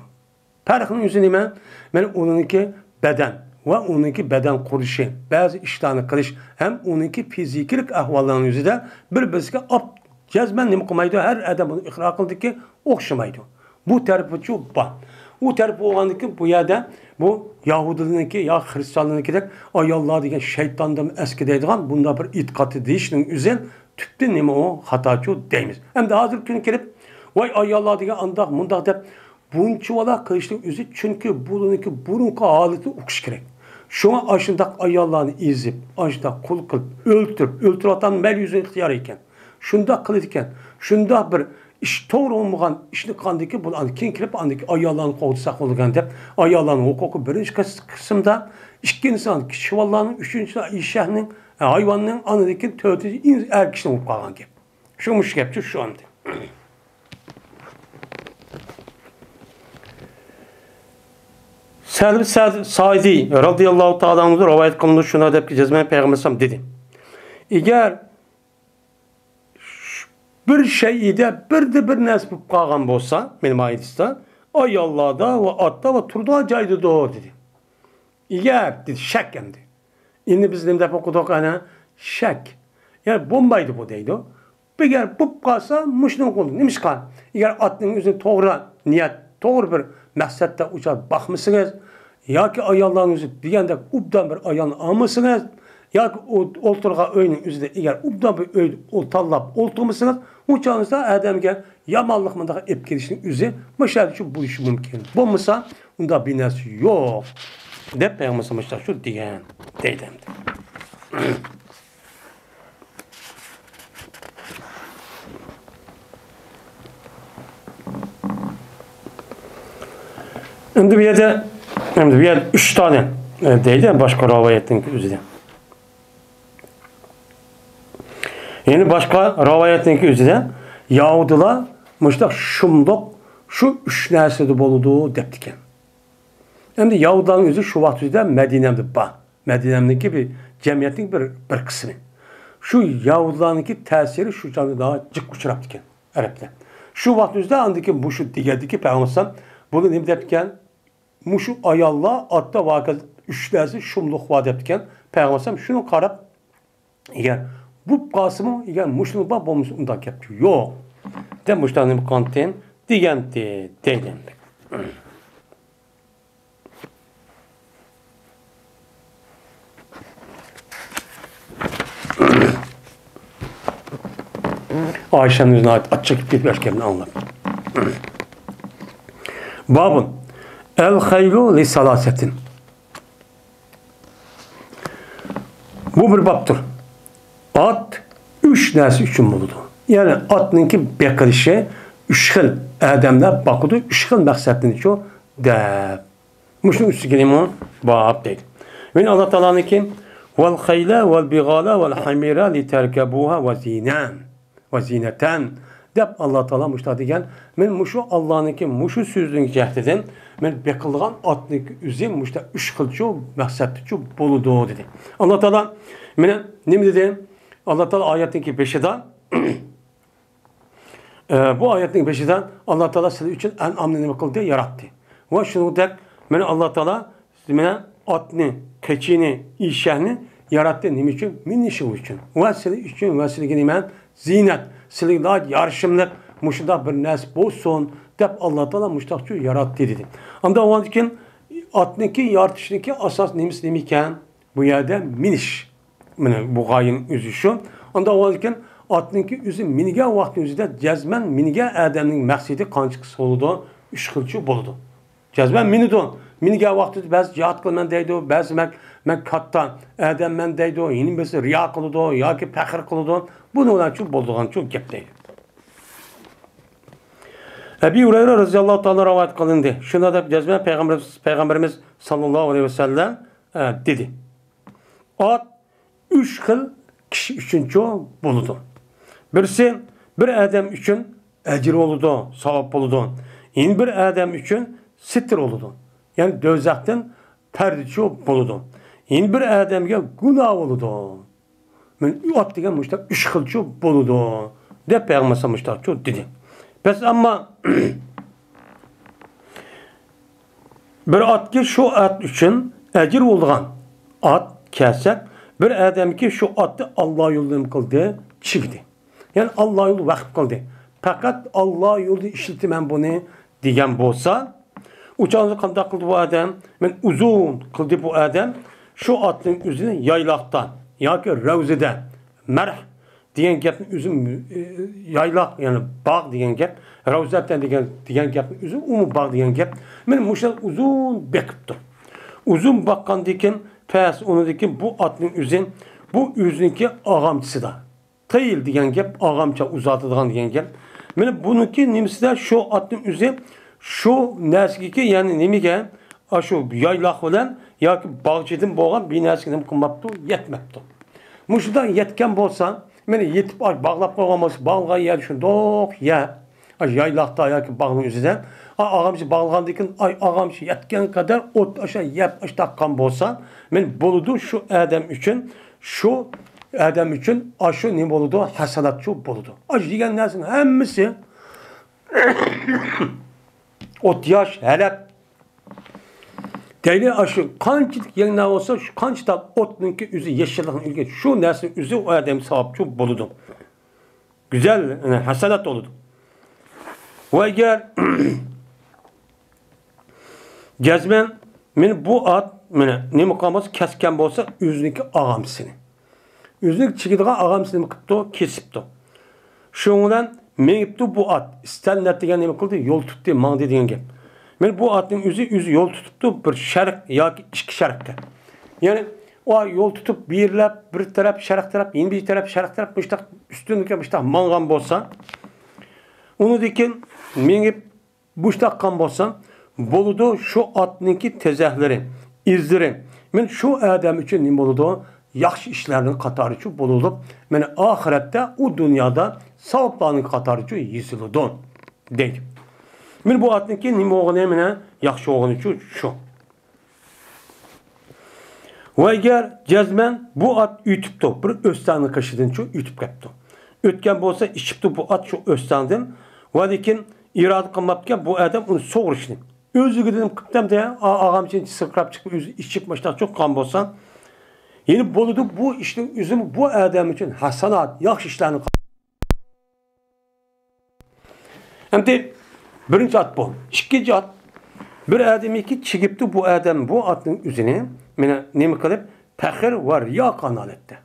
Speaker 1: Farkının yüzü nime? Ben onunki beden ve onunki beden kuruşu, bazı işlerini kılış hem onunki fizikilik ahvallarının yüzü de birbirine cezmen nime kılmaydı. Her adam bunu ikrar kıldı ki okşamaydı. Bu tarafı çok bak. Bu tarafı olandı ki bu yerde bu Yahudi'ninki ya Hristiyanlığınki de ayollar diyen şeytandan eski deydiğen bunda bir itikatı değişinin üzerine tüpte nime o hataçı deymiz. Hem de hazır günü gelip vay ayallah diye andak mundak dep bunçuvala kılıçlık üzü çünkü bununki burunka haleti okuş gerek. Şuna aşındak ayollarını izip, aşındak kul kılıp, öldürüp atan mel yüzünü ihtiyar iken, şunda kılıp iken, şunda bir iş doğru olmayan işini kandaki bu an kim kirip andaki ayollarını kovdusak olurken de ayollarının hukuku birinci kısımda iki insan şivallarının üçüncü işlerinin hayvanının anadaki törtücü er kişinin olup kalan gibi. Şu müşkepçi şu anda. Selvi Saidi radıyallahu ta'ala anh'ı rivayet kılındı şuna dep ki cezmen peygamberim dedi. Eğer bir şeyde bir nesbip kalgan bolsa benim ayetiste ay Allah'da ve atta ve turda caydı doğru dedi. Eğer dedi şek emdi. Şimdi biz nemde okuduk ana şek. Yani bombaydı bu deydi. Eğer bu kalsa müşnun oldu. Neymiş kal? Eğer atının üzerine doğru niyet, doğru bir məqsəddə uca baxmısınız, ya ki ayalların üzü deyəndə ubdan bir ayalını almışsınız, ya ki olturğa öyünün üzündə eğer ubdan bir öy oltallab olturmuşsunuz, uçağınızda ədəmgə yamanlıq mındağı ep gelişinin üzü müşahede ki bu işi mümkün. Bu mısa, onda bir nəsi yok. De Peygamber şu deyən, deydəmdir. Şimdi bir yerde 3 tane deydi başka rivayetin üzerinde. Yani başka rivayetin üzerinde Yahudiler müştak şumduk şu 3 nesli boludu deptiken. Şimdi Yahudilerin üzü şu vaxt üzerinde Medine'mde ba. Medine'mdeki bir cemiyetin bir kısmı. Şu Yahudilerin tesiri şu canlı daha cık uçuraptiken Arap'ta. Şu vaxt üzerinde andaki bu şu digerdeki Peygamber bunu ne deptiken muşu ayalla atta vakit üçlersi şumluq var deptiken Peygamber şunu qarab eğer bu qasımı eğer muşunu bab olmuş undan yapıyor. Yok. De muştanın konten digenti deyildi. Ayşe'nin yüzüne ait açık bir başkemini anlar. Babın el haylu li salasetin. Bu bir babdır. At üç nersi üçün buludu. Yani atınki bekirişi üç xil adamlar bakıdı, üç xil məqsədini ki o dəb. Müşün üstü kelime bab değil. Ve Allah Teala'nın ki vel hayla vel bigala vel hamira li terkebuha ve zinen ve zineten deb Allah Teala müştah degen men muşu Allah'ın ki muşu sözünü cəhdeden men bekılğan atlık üzüm müştah üç xil ki məqsədli ki boludu dedi. Allah Teala men ne dedi? Allah Teala ayetin peşinden bu ayetin peşinden Allah Teala sizin için en amnını kıldı, yarattı. Ve şunu da Allah Teala sizin atını, keçini, işini yarattı. Ne için? Min işi için. Ve sizin için ve sizin için zinet, sizin daha yarışımlık, muşda bir nesb olsun deyip Allah Teala muştakçı yarattı dedi. Anda o için atınki yaratışındaki asas neymiş demeyken bu yerde miniş. Bu gayın üzü şu. Anda o için atınki üzü minige vakti üzüde cezmen minige adamın məqsidi qançıqısı oldu, üç xilçi boludu. Cezmen minidon. Minige vakti bəzi cihat qılman deydi, bəzi mən katta adam mən deydi, yeni birisi riya qılıdı, ya ki pəxir qılıdı. Bunu olan çok bolduğun çok gep deydi. Ebu Hureyre radıyallahu ta'ala rivayet kılındı. Şuna da cezmen Peygamberimiz sallallahu aleyhi ve sellem dedi. At üç xil kişi üçün çok buludu. Birisi bir adam üçün ecir oludu, savap oludu. Yeni bir adam üçün sitir oludu. Yani dözəkdən pərdi çok buludu. Yeni bir adamga günah oludu. Men at degen müştak üç xil çok buludu. De Peygamber müştak çok dedi. Pes ama bir at ki şu at üçün ecir olduğan at kəsək bir adam ki şu atı Allah yolunu kıldı, çıktı. Yani Allah yolu vakıf kıldı. Fakat Allah yolu işletti ben bunu diyen bolsa, uçağınızı kandak kıldı bu adam, ben uzun kıldı bu adam, şu atın üzerine yaylaktan, ya ki revzede, merh diyen gepin üzüm yaylak yani bağ diyen gep, revzetten diyen gepin üzüm umu bağ diyen gep, benim muşak uzun bekiptir. Uzun bakkan diken pes onudaki bu atın üzün bu üzünki ağamçısı da. Tayil diyen gep ağamça uzatıdığan diyen gep. Mene bununki nimsi de şu atın üzü şu nersiki yani nemige şu yaylaq bilen yoki bağçıdan boğan bir nersikim qılmaptı, yetmepti. Muşudan yetken bolsa, mene yetip bağlap qoygan bolsa, bağlgan yer şundoq ya. Yaylaqda yoki bağın üzüden ağamçı bağlandıkın ağamçı yetken kadar ot aşağı yap taqqan bolsa, men boludu şu adam üçün aşı ne boludu? Hasanatçı boludu. Degan narsanın hemmisi ot yaş, helep Deli aşı kançılık yayınlar olsa şu kançıda otnunki üzü yeşilliğin ülke şu nesil üzü o adam sahipçi boludu. Güzel yani, hasanat oludu. Ve eğer gezmen men bu at ne mukaması kesken bolsa üzünki ağamsını. Üzünki çıkıdığı ağamsını kıptı kesipti. Şundan menipti bu at. İstel degan ne kıldı? Yol tuttu, man dediğin gibi. Men bu atın üzü yol tutuptu bir şark yoki ikki şarkka. Yani o yol tutup birlep bir taraf şark taraf, yeni bir taraf şark taraf müştak üstünlükle müştak mangan bolsa onu dikin menip müştak kan bolsa boludu şu atınki tezahleri, izleri. Men şu adam için ne boludu? Yaxşı işlerinin qatarı üçün boludu. Men ahirette o dünyada savaplarının qatarı üçün yiziludun deydi. Men bu atınki nima o'g'ini mene yaxshi o'g'ini uchun shu. Va agar jazman bu at yutibdi, bir o'stanni qishidan shu yutib ketdi. O'tgan bo'lsa ichibdi bu at shu o'standan, va lekin iroda qilmabgan bu odam uni so'g'rishni. O'ziga dedim qiptamda og'amchin sirqirab chiqib o'zi ichib mashtab cho'qqan bo'lsa, yeni bo'ldi bu ishning o'zimi bu odam uchun hasanat, yaxshi ishlarni Hamda birinci at bu. İkinci at. Bir adamiki çıkıptı bu adam bu atın üzerine ne kılıp pəxir var ya kanalıttı.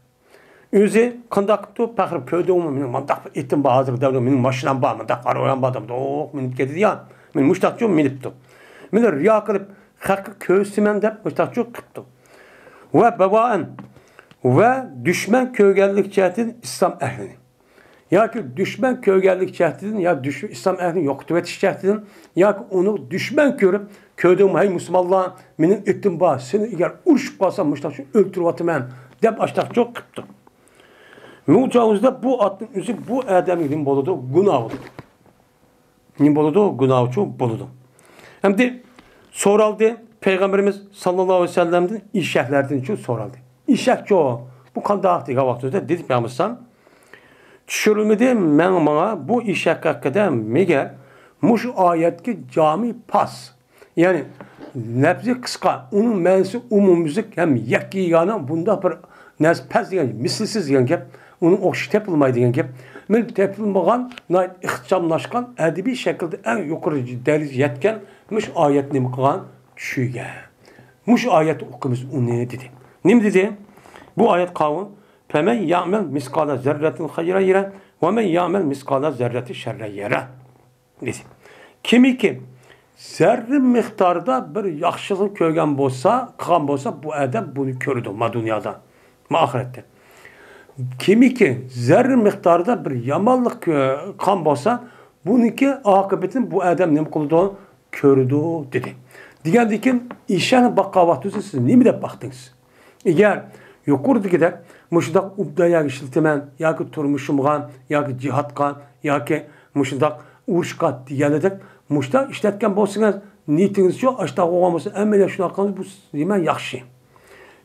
Speaker 1: Özü kandakıptı pəxir köyde olma mandak etim bazı devre benim maşinam var mandak arayan badam doğ minip geldi ya men müştakçı minipti. Men riya kılıp hakkı köysümen dep müştakçı kıptı. Ve babaen ve düşman köygellik cihetin İslam ehlini. Ya ki düşman köygellik cihetinin ya İslam ehlini yoktu cihetinin ya ki onu düşman görüp köyde hey Müslümanlar benim ettim bağ seni eğer uruşup kalsam müştakçı öldürüp atımam dep açtak çok kıptı. Mucavuzda bu atın üzü bu adamın boludu günah oldu. Ne boludu? Günahçı boludu. Hem de soraldı Peygamberimiz sallallahu aleyhi ve sellem'den işeklerden için soraldı. İşekçi o. Bu kandağıktı vaxtında dedik yapmışsam. Düşürülmedi men bana bu işek hakkında meğer muş ayetki cami pas. Yani nebzi kıska onun mensi umumizlik hem yekkiyana bunda bir nes pes diyen mislisiz diyen gep onun okşu tepilmay diyen gep men tepilmagan ihticamlaşkan edebi şekilde en yukarı derece yetken muş ayet ne kılan düşüge. Muş ayet okumuz o ne dedi? Ne dedi? Bu ayet kavun فَمَنْ يَعْمَلْ مِسْقَالَ زَرَّةٍ خَيْرًا يَرَى وَمَنْ يَعْمَلْ مِسْقَالَ زَرَّةٍ شَرًّا يَرَى. Kimi ki zerre miktarda bir yaxşılık köygen bolsa, kılan bolsa bu adam bunu kördü ma dünyada, ma ahirette. Kimi ki zerre miktarda bir yamanlık kan bolsa, bununki akıbetin bu adam ne kıldı? Kördü dedi. Diğer dikin işen bakkavatüzü siz ne mi de baktınız? Eğer yukarıda gider, muşdak ubdaya işiltimen, ya ki turmuşumgan, ya ki cihatkan, ya ki muşdak uğuşkat diyenedik. Muşdak işletken bolsunuz, niyetiniz yok, aşta oğaması, emmele şuna hakkınız bu hemen yakşı.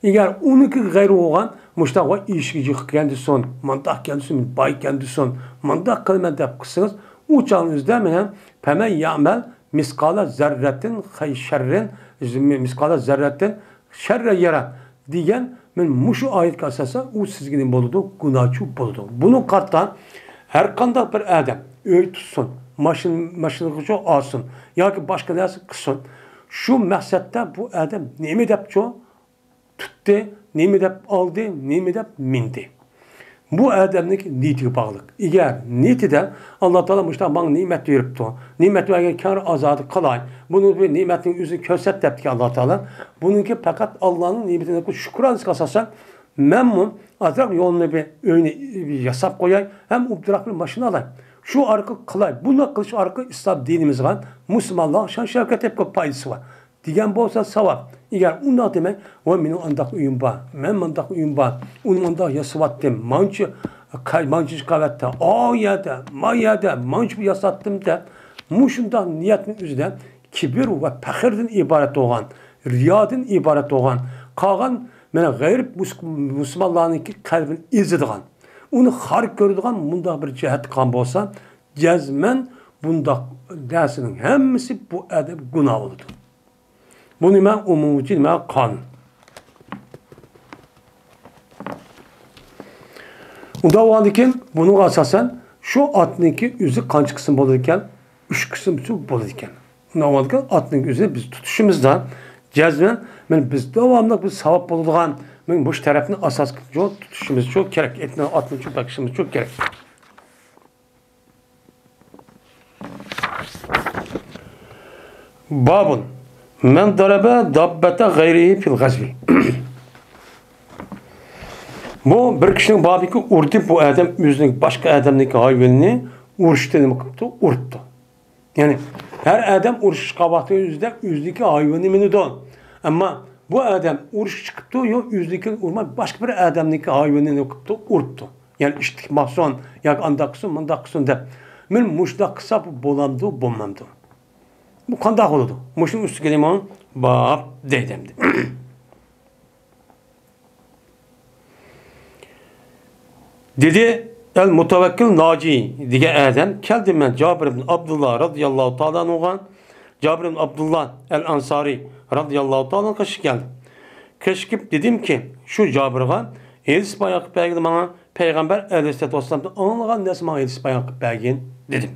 Speaker 1: Eğer onunki gayrı oğan, muşdak o işgici kendi son, mandak kendi son, bay kendi son, mandak kılmen de kısınız, uçağınızda menen, hemen ya'mel, miskala zerretin, şerrin, miskala zerretin, şerre yere diyen, men muşu ayet kasasa o sizginin boludu, günahçı boludu. Bunun karttan her kanda bir adam öy tutsun, maşınlıkçı alsın, ya ki başka neresi kısın. Şu mehsette bu adam ne mi dep tuttu, ne mi dep aldı, ne mi dep mindi. bu adamning niyetiga bog'liq. Agar niyetida Alloh taolo mushta menga ne'mat beribdi. Ne'mat bergan kar ozodi qilay. Buni bir ne'matning o'zini ko'rsat debdi Alloh taolo. Buningki faqat Allohning ne'matini shukronasiga asosan men azroq yo'lni bir o'yni yasab qo'yay, ham ubdiroq bir mashina olay. Shu orqali qilay. Buni qilish orqali islom dinimizga musulmonlar shon shavkat deb ko'p foydasi bor. Degan bo'lsa savab. Agar undoq demak, va mening undaq uyim bor. Men mundaq uyim bor. Uni undaq yasatdim. Manchi qavatda, oyada, mayada, manchi yasatdim deb, mushundaq niyatning o'zida kibr va faxrdan iborat bo'lgan, riyodan iborat bo'lgan, qolgan mana g'ayri musulmonlarning qalbini ezadigan, uni xor ko'radigan bundaq bir jihat qilgan bo'lsa, jazman bundaq narsaning hammasi bu adab gunoh bo'ladi. Bu nima umumiy nima qonun. Unda o'g'andikin buning asosan shu otniki o'zi qancha qism bo'lar ekan? 3 qism bo'lar ekan. Unda o'g'andikin otning o'zini biz tutishimizda jazman biz davomli bir savob bo'ladigan men bu tarafni asos yo'l tutishimiz çok kerak. Etni otni çok bakışımız çok kerak. Babun men daraba dabbata g'ayrihi fil g'azvi. Bu bir kişinin babiki urdi bu adam o'zining boshqa odamniki hayvonini urishdi nima qildi? Urdi. Yani her adam urishga vaqti o'ziniki hayvonni minidi. Ammo bu adam urush chiqibdi, yo o'zinikini urmay boshqa bir odamniki hayvonini qilibdi, urdi. Yani ishtik mahson yoki undaq qilsin, bundaq qilsin deb. Men mushdaq qilsa bo'lamdi, bo'lmamdi. Bu qanday bo'ladi? Mushuning ustiga limon bab deydimdi. Dedi el mutavekkil naci degan adam keldi men Jabir ibn Abdullah radhiyallohu ta'ala anhu Jabir ibn Abdullah el Ansari radhiyallohu ta'ala kaşı geldi. Keşkip dedim ki şu Jabir'a Elis bayağı belgili bana Peygamber aleyhisselatü vesselam'da anlayan nasıl bana Elis bayağı belgin dedim.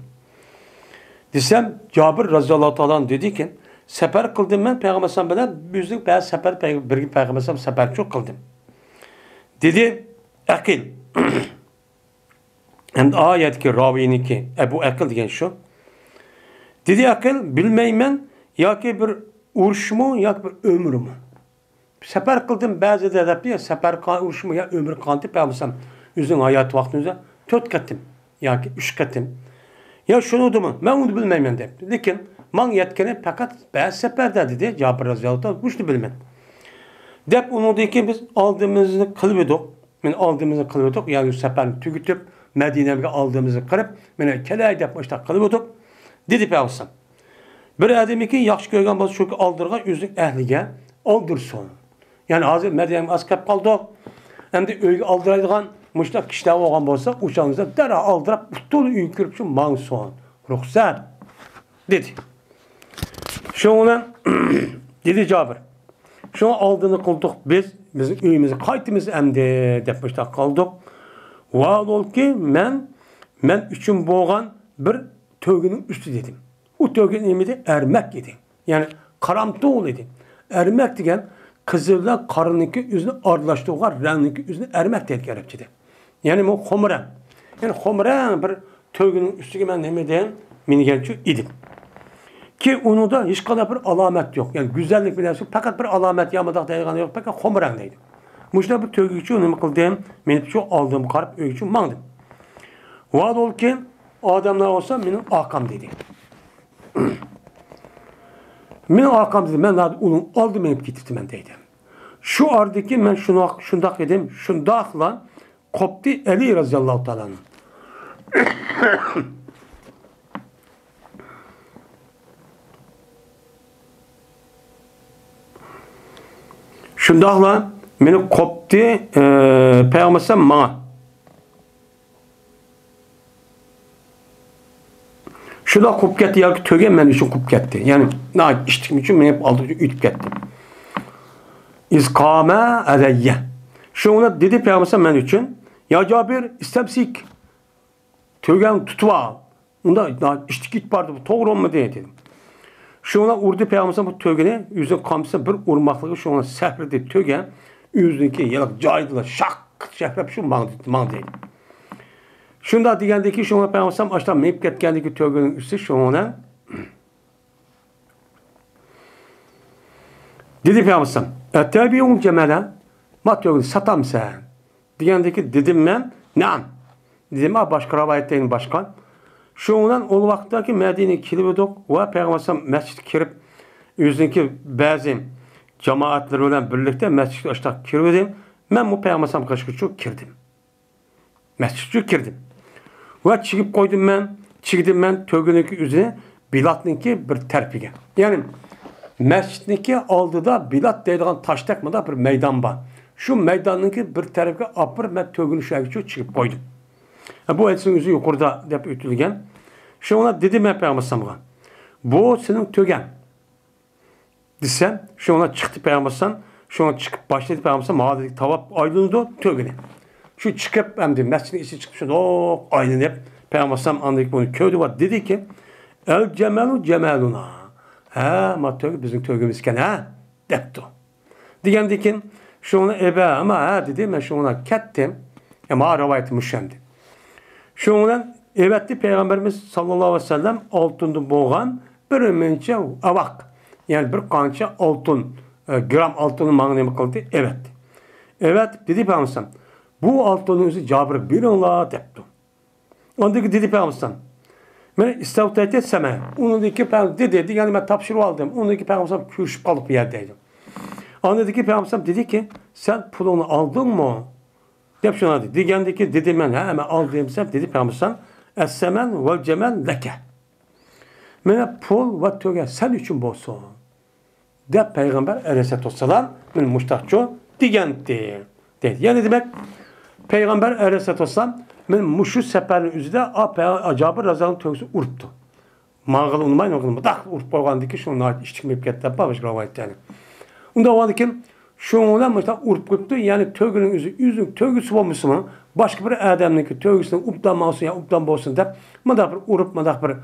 Speaker 1: Desem Jabir radhiyallohu ta'ala dedi ki sefer kıldım ben Peygamber sallallahu aleyhi ve sellem bizlik bazı sefer bir Peygamber sallallahu sefer çok kıldım. Dedi akil hem ayetki raviniki Ebu Akil diyen şu. Dedi akil bilmeymen ya ki bir uruş mu ya ki bir ömür mü? Sefer kıldım bazı edepli ya sefer uruş mu ya ömür kanti peygambersem yüzün hayat vaktinize 4 katım ya ki 3 katım. Ya şunu da mı? Ben onu bilmeymen de. Lakin man yetkeni fakat bazı seferde dedi Cabir Raziyallahu anh bunu bilmem. Dep onu dedi ki biz aldığımızı kılıyorduk. Men aldığımızı kılıyorduk. Yani seferini tüketip Medine'ye aldığımızı kırıp men kelay dep başta kılıyorduk. Dedi peygambersem. Bir adamı ki yaxşı görgen bazı çok aldırgan özlük ehlige aldırsın. Yani hazır Medine'ye askap kaldı. Hem de öyle aldıraydıgan müştak kişiler olan olsa uçağınızda dara aldırıp dolu yükürüp şu manson. Ruhsat. Dedi. Şuna dedi Cabir. Şuna aldığını kıldık biz. Bizim öyümüzü kaytımız emdi depmiştak kaldık. Vaad ol ki men üçün boğan bir tövgünün üstü dedim. O tövgünün emidi ermek idi. Yani karamtı ol idi. Ermek degen kızırla karınınki yüzünü ardılaştığılar rengninki yüzünü ermek dedik Arapçada. Yani bu homren. Yani homren bir tövgünün üstü ben emiden minigençi idim. Ki onu da hiç kadar bir alamet yok. Yani güzellik bile yok. Fakat bir alamet yamadak dayanı yok. Fakat homrengdeydi. Muşda bir tövgüçü onu kıldığım, benim şu aldığım karıp öyküçü mandım. Vaad ol ki adamlar olsa benim akam dedi. Benim akam dedi. Ben onun aldım benim getirdim ben deydim. Şu ardaki ben şundak dedim. Şundakla koptu Ali razıyallahu ta'ala. Şundakla beni koptu Peygamber bana. Şunda kop gitti ya tögen ben için kop gitti. Yani ne içtiğim için ben hep aldıkça ütüp gittim. İzkame aleyye. Şuna dedi Peygamber ben için ya Cabir istemsik tögen tutva. Onda içtik git vardı bu doğru mu diye dedim. Şuna urdu Peygamber bu tögene yüzün kamçısına bir urmaklığı şuna sehredi tögen yüzündeki yalak caydılar şak chakrab shu mang deydi. Shunda degandiki, shuna Peygamber ashdan meyib ketgandiki to'gining usti shuna dedi Peygamber, "Tabi'un cemala, ma to'gini satamsan?" Degandiki, dedim men, "Na'am." Dedim, başka rivayetlerin başka. Şundan o vaxtdaki Medine'ye kelib edik ve Peygamber mescid kirib, özünki bazı cemaatler bilan birlikte mescidga ashta kirdim. Men bu Peygamber qashqacha kirdim. Mescidga kirdim. Ve çıkıp koydum ben, çıktım ben tögününki üzerine Bilat'ınki bir terpiga. Yani mescidinki aldıda Bilat deydiğin taş takmada bir meydan var. Şu meydanınki bir tarafga apır ben tögünü şagiço çıkıp koydum. Bu etsin yüzü yukarıda dep ötülgen. Şuna dedim ben Peygamber'e. Bu senin tögen. Desem, şuna çıktı Peygamber'e. Şuna çıkıp başladı Peygamber'e. Mağda dedik tavap aydındı tögeni. Şu çıkıp hem de mescidin içi çıkıp şuna aydın hep. Peygamber'e anladık bunu köydü var. Dedi ki el cemelu cemeluna. Ma tögü bizim tögümüzken ha. Depti. Diyendi ki şuna ebe ama dedi ben şuna kettim. Ama rivayeti müşemdi. Şundan evetli Peygamberimiz sallallahu aleyhi ve sellem altında boğan bir mençe avak. Yani bir kança altın, gram altının mağnemi kıldı. Evet. Evet dedi Peygamber. Bu altının üzeri Cabir birinla depti. Ondaki dedi Peygamber. Ben istavtayet etseme. Ondaki Peygamber dedi. Yani ben tapşırı aldım. Ondaki Peygamber kürşüp kalıp bir yerdeydim. Ondaki Peygamber dedi ki sen pulunu aldın mı? Dep şuna dedi. Digendeki dedim ben hemen aldığım sefer dedi Peygamber es-semen vel cemel leke. Mene pul ve töge sen için bolsun. Dep Peygamber aleyhissalatu vesselam men muştakço digendi. Dedi. Yani demek Peygamber aleyhissalatu vesselam men muşu seferin üzerinde acaba razalın tögüsü uruptu. Mağıl unmayın oğlum. Tak urup koygandaki şunlar iştikmeyip ketdi. Babaş rivayet yani. Onda o ki şundan mesela urup koyuptu. Yani tögünün yüzün tögüsü olmuşsun mu? Başka bir adamın tögüsünün uptan olsun ya uptan olsun da madak bir urup madak bir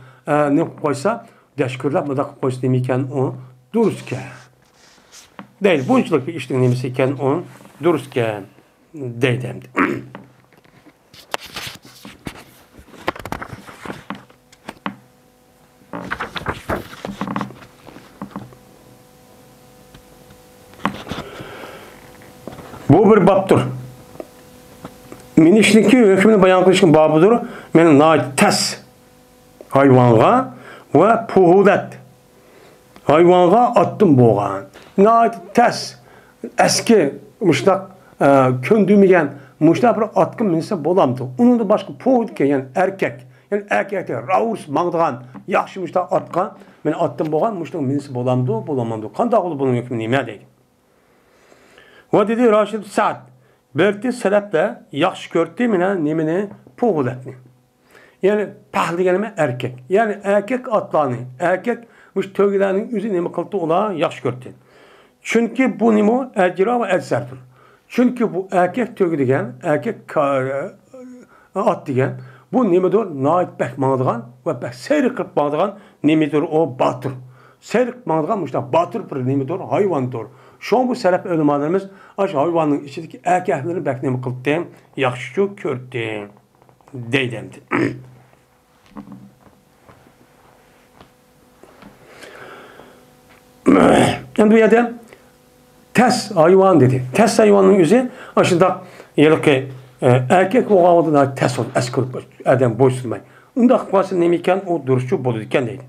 Speaker 1: ne koysa deşkürler madak koysa demeyken o dururken. Değil. Bunçluk bir işin nemesiyken onun dururken değil. Bu bir babdır. Minişlik hükmünü bayan kılışkın babıdır. Benim nates hayvanga ve puhudet. Hayvanga attım boğan. Nates eski müştak köndüğümüyen müştak bir atkın minise bolamdı. Onun da başka puhud ki yani erkek. Yani erkekte raurs mağdığan yaxşı müştak atkan. Ben attım boğan müştak minise bolamdı bolamamdı. Kandak olu bunun hükmünü nime deydi. Ve dedi Raşid Sa'd, belki seleple yaxşı gördü mine nimini puğul etni. Yani pahl degenime erkek. Yani erkek atlarını, erkek müş tövgilerinin yüzü nimi kıldı ola yaxşı gördü. Çünkü bu nimo ecra ve ecserdir. Çünkü bu erkek tövgi degen, erkek at degen, bu nimidir nait bek mağdıgan ve bek seyri kırp mağdıgan nimidir o batır. Seyri kırp mağdıgan müştak batır bir nimidir hayvandır. Şu an bu selef ölümalarımız aş hayvanın içindeki erkeklerin beknemi kıldı, yaxşı gördü, deydemdi. Yani bu yerde tes hayvan dedi. Tes hayvanın yüzü aşında ki erkek o havada tes olur, eski olup adam boysunmay. Onda akvası nemiken o duruşçu boluyken deydi.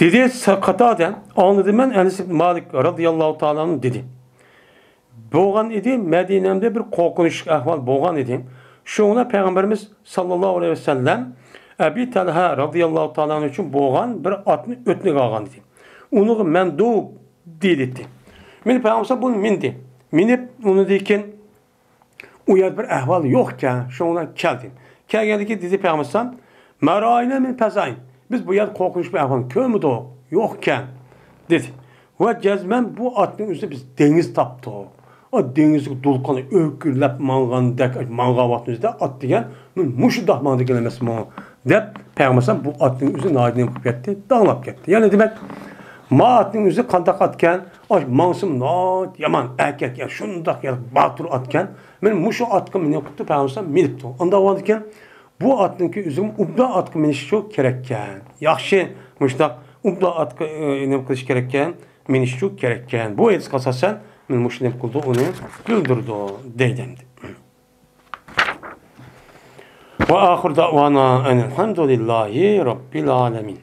Speaker 1: Dedi Kataden anladım ben Enes ibn Malik radıyallahu ta'ala'nın dedi. Boğan idi Medine'mde bir korkunç ahval boğan idi. Şuna Peygamberimiz sallallahu aleyhi ve sellem Ebi Talha radıyallahu ta'ala'nın için boğan bir atını ötünü kalgan dedi. Onu mendu dedi. Min Peygamber bunu mindi. Minip onu deyken uyar bir ahval yok ki şuna geldi. Geldi ki dedi Peygamber merayne min pezayn. Biz bu yer korkunç bir ahval kömüdü o yokken dedi. Ve cezmen bu atın üstüne biz deniz taptı o. O denizlik dulkanı ökürlep mangan dek mangavatın üstüne at diyen muşu dahmanı gelemesi mi o. Dep Peygamber bu atın üstüne nadine kıp gitti, dağılap gitti. Yani demek Ma atning o'zi qandaq atgan, mansum not yaman erkak ya shundaq ya batur atgan. Men mushu atga minibdi, payg'ambar minibdi. Unda bo'lgan ekan, bu atningki o'zim ubda atga minish uchun kerak ekan. Yaxshi mushtaq ubda atga nima qilish kerak ekan, minish uchun kerak ekan. Bu hadisga asosan men mushuni qildi, uni bildirdi deydim. Ve ahir davana enelhamdülillahi rabbil alemin.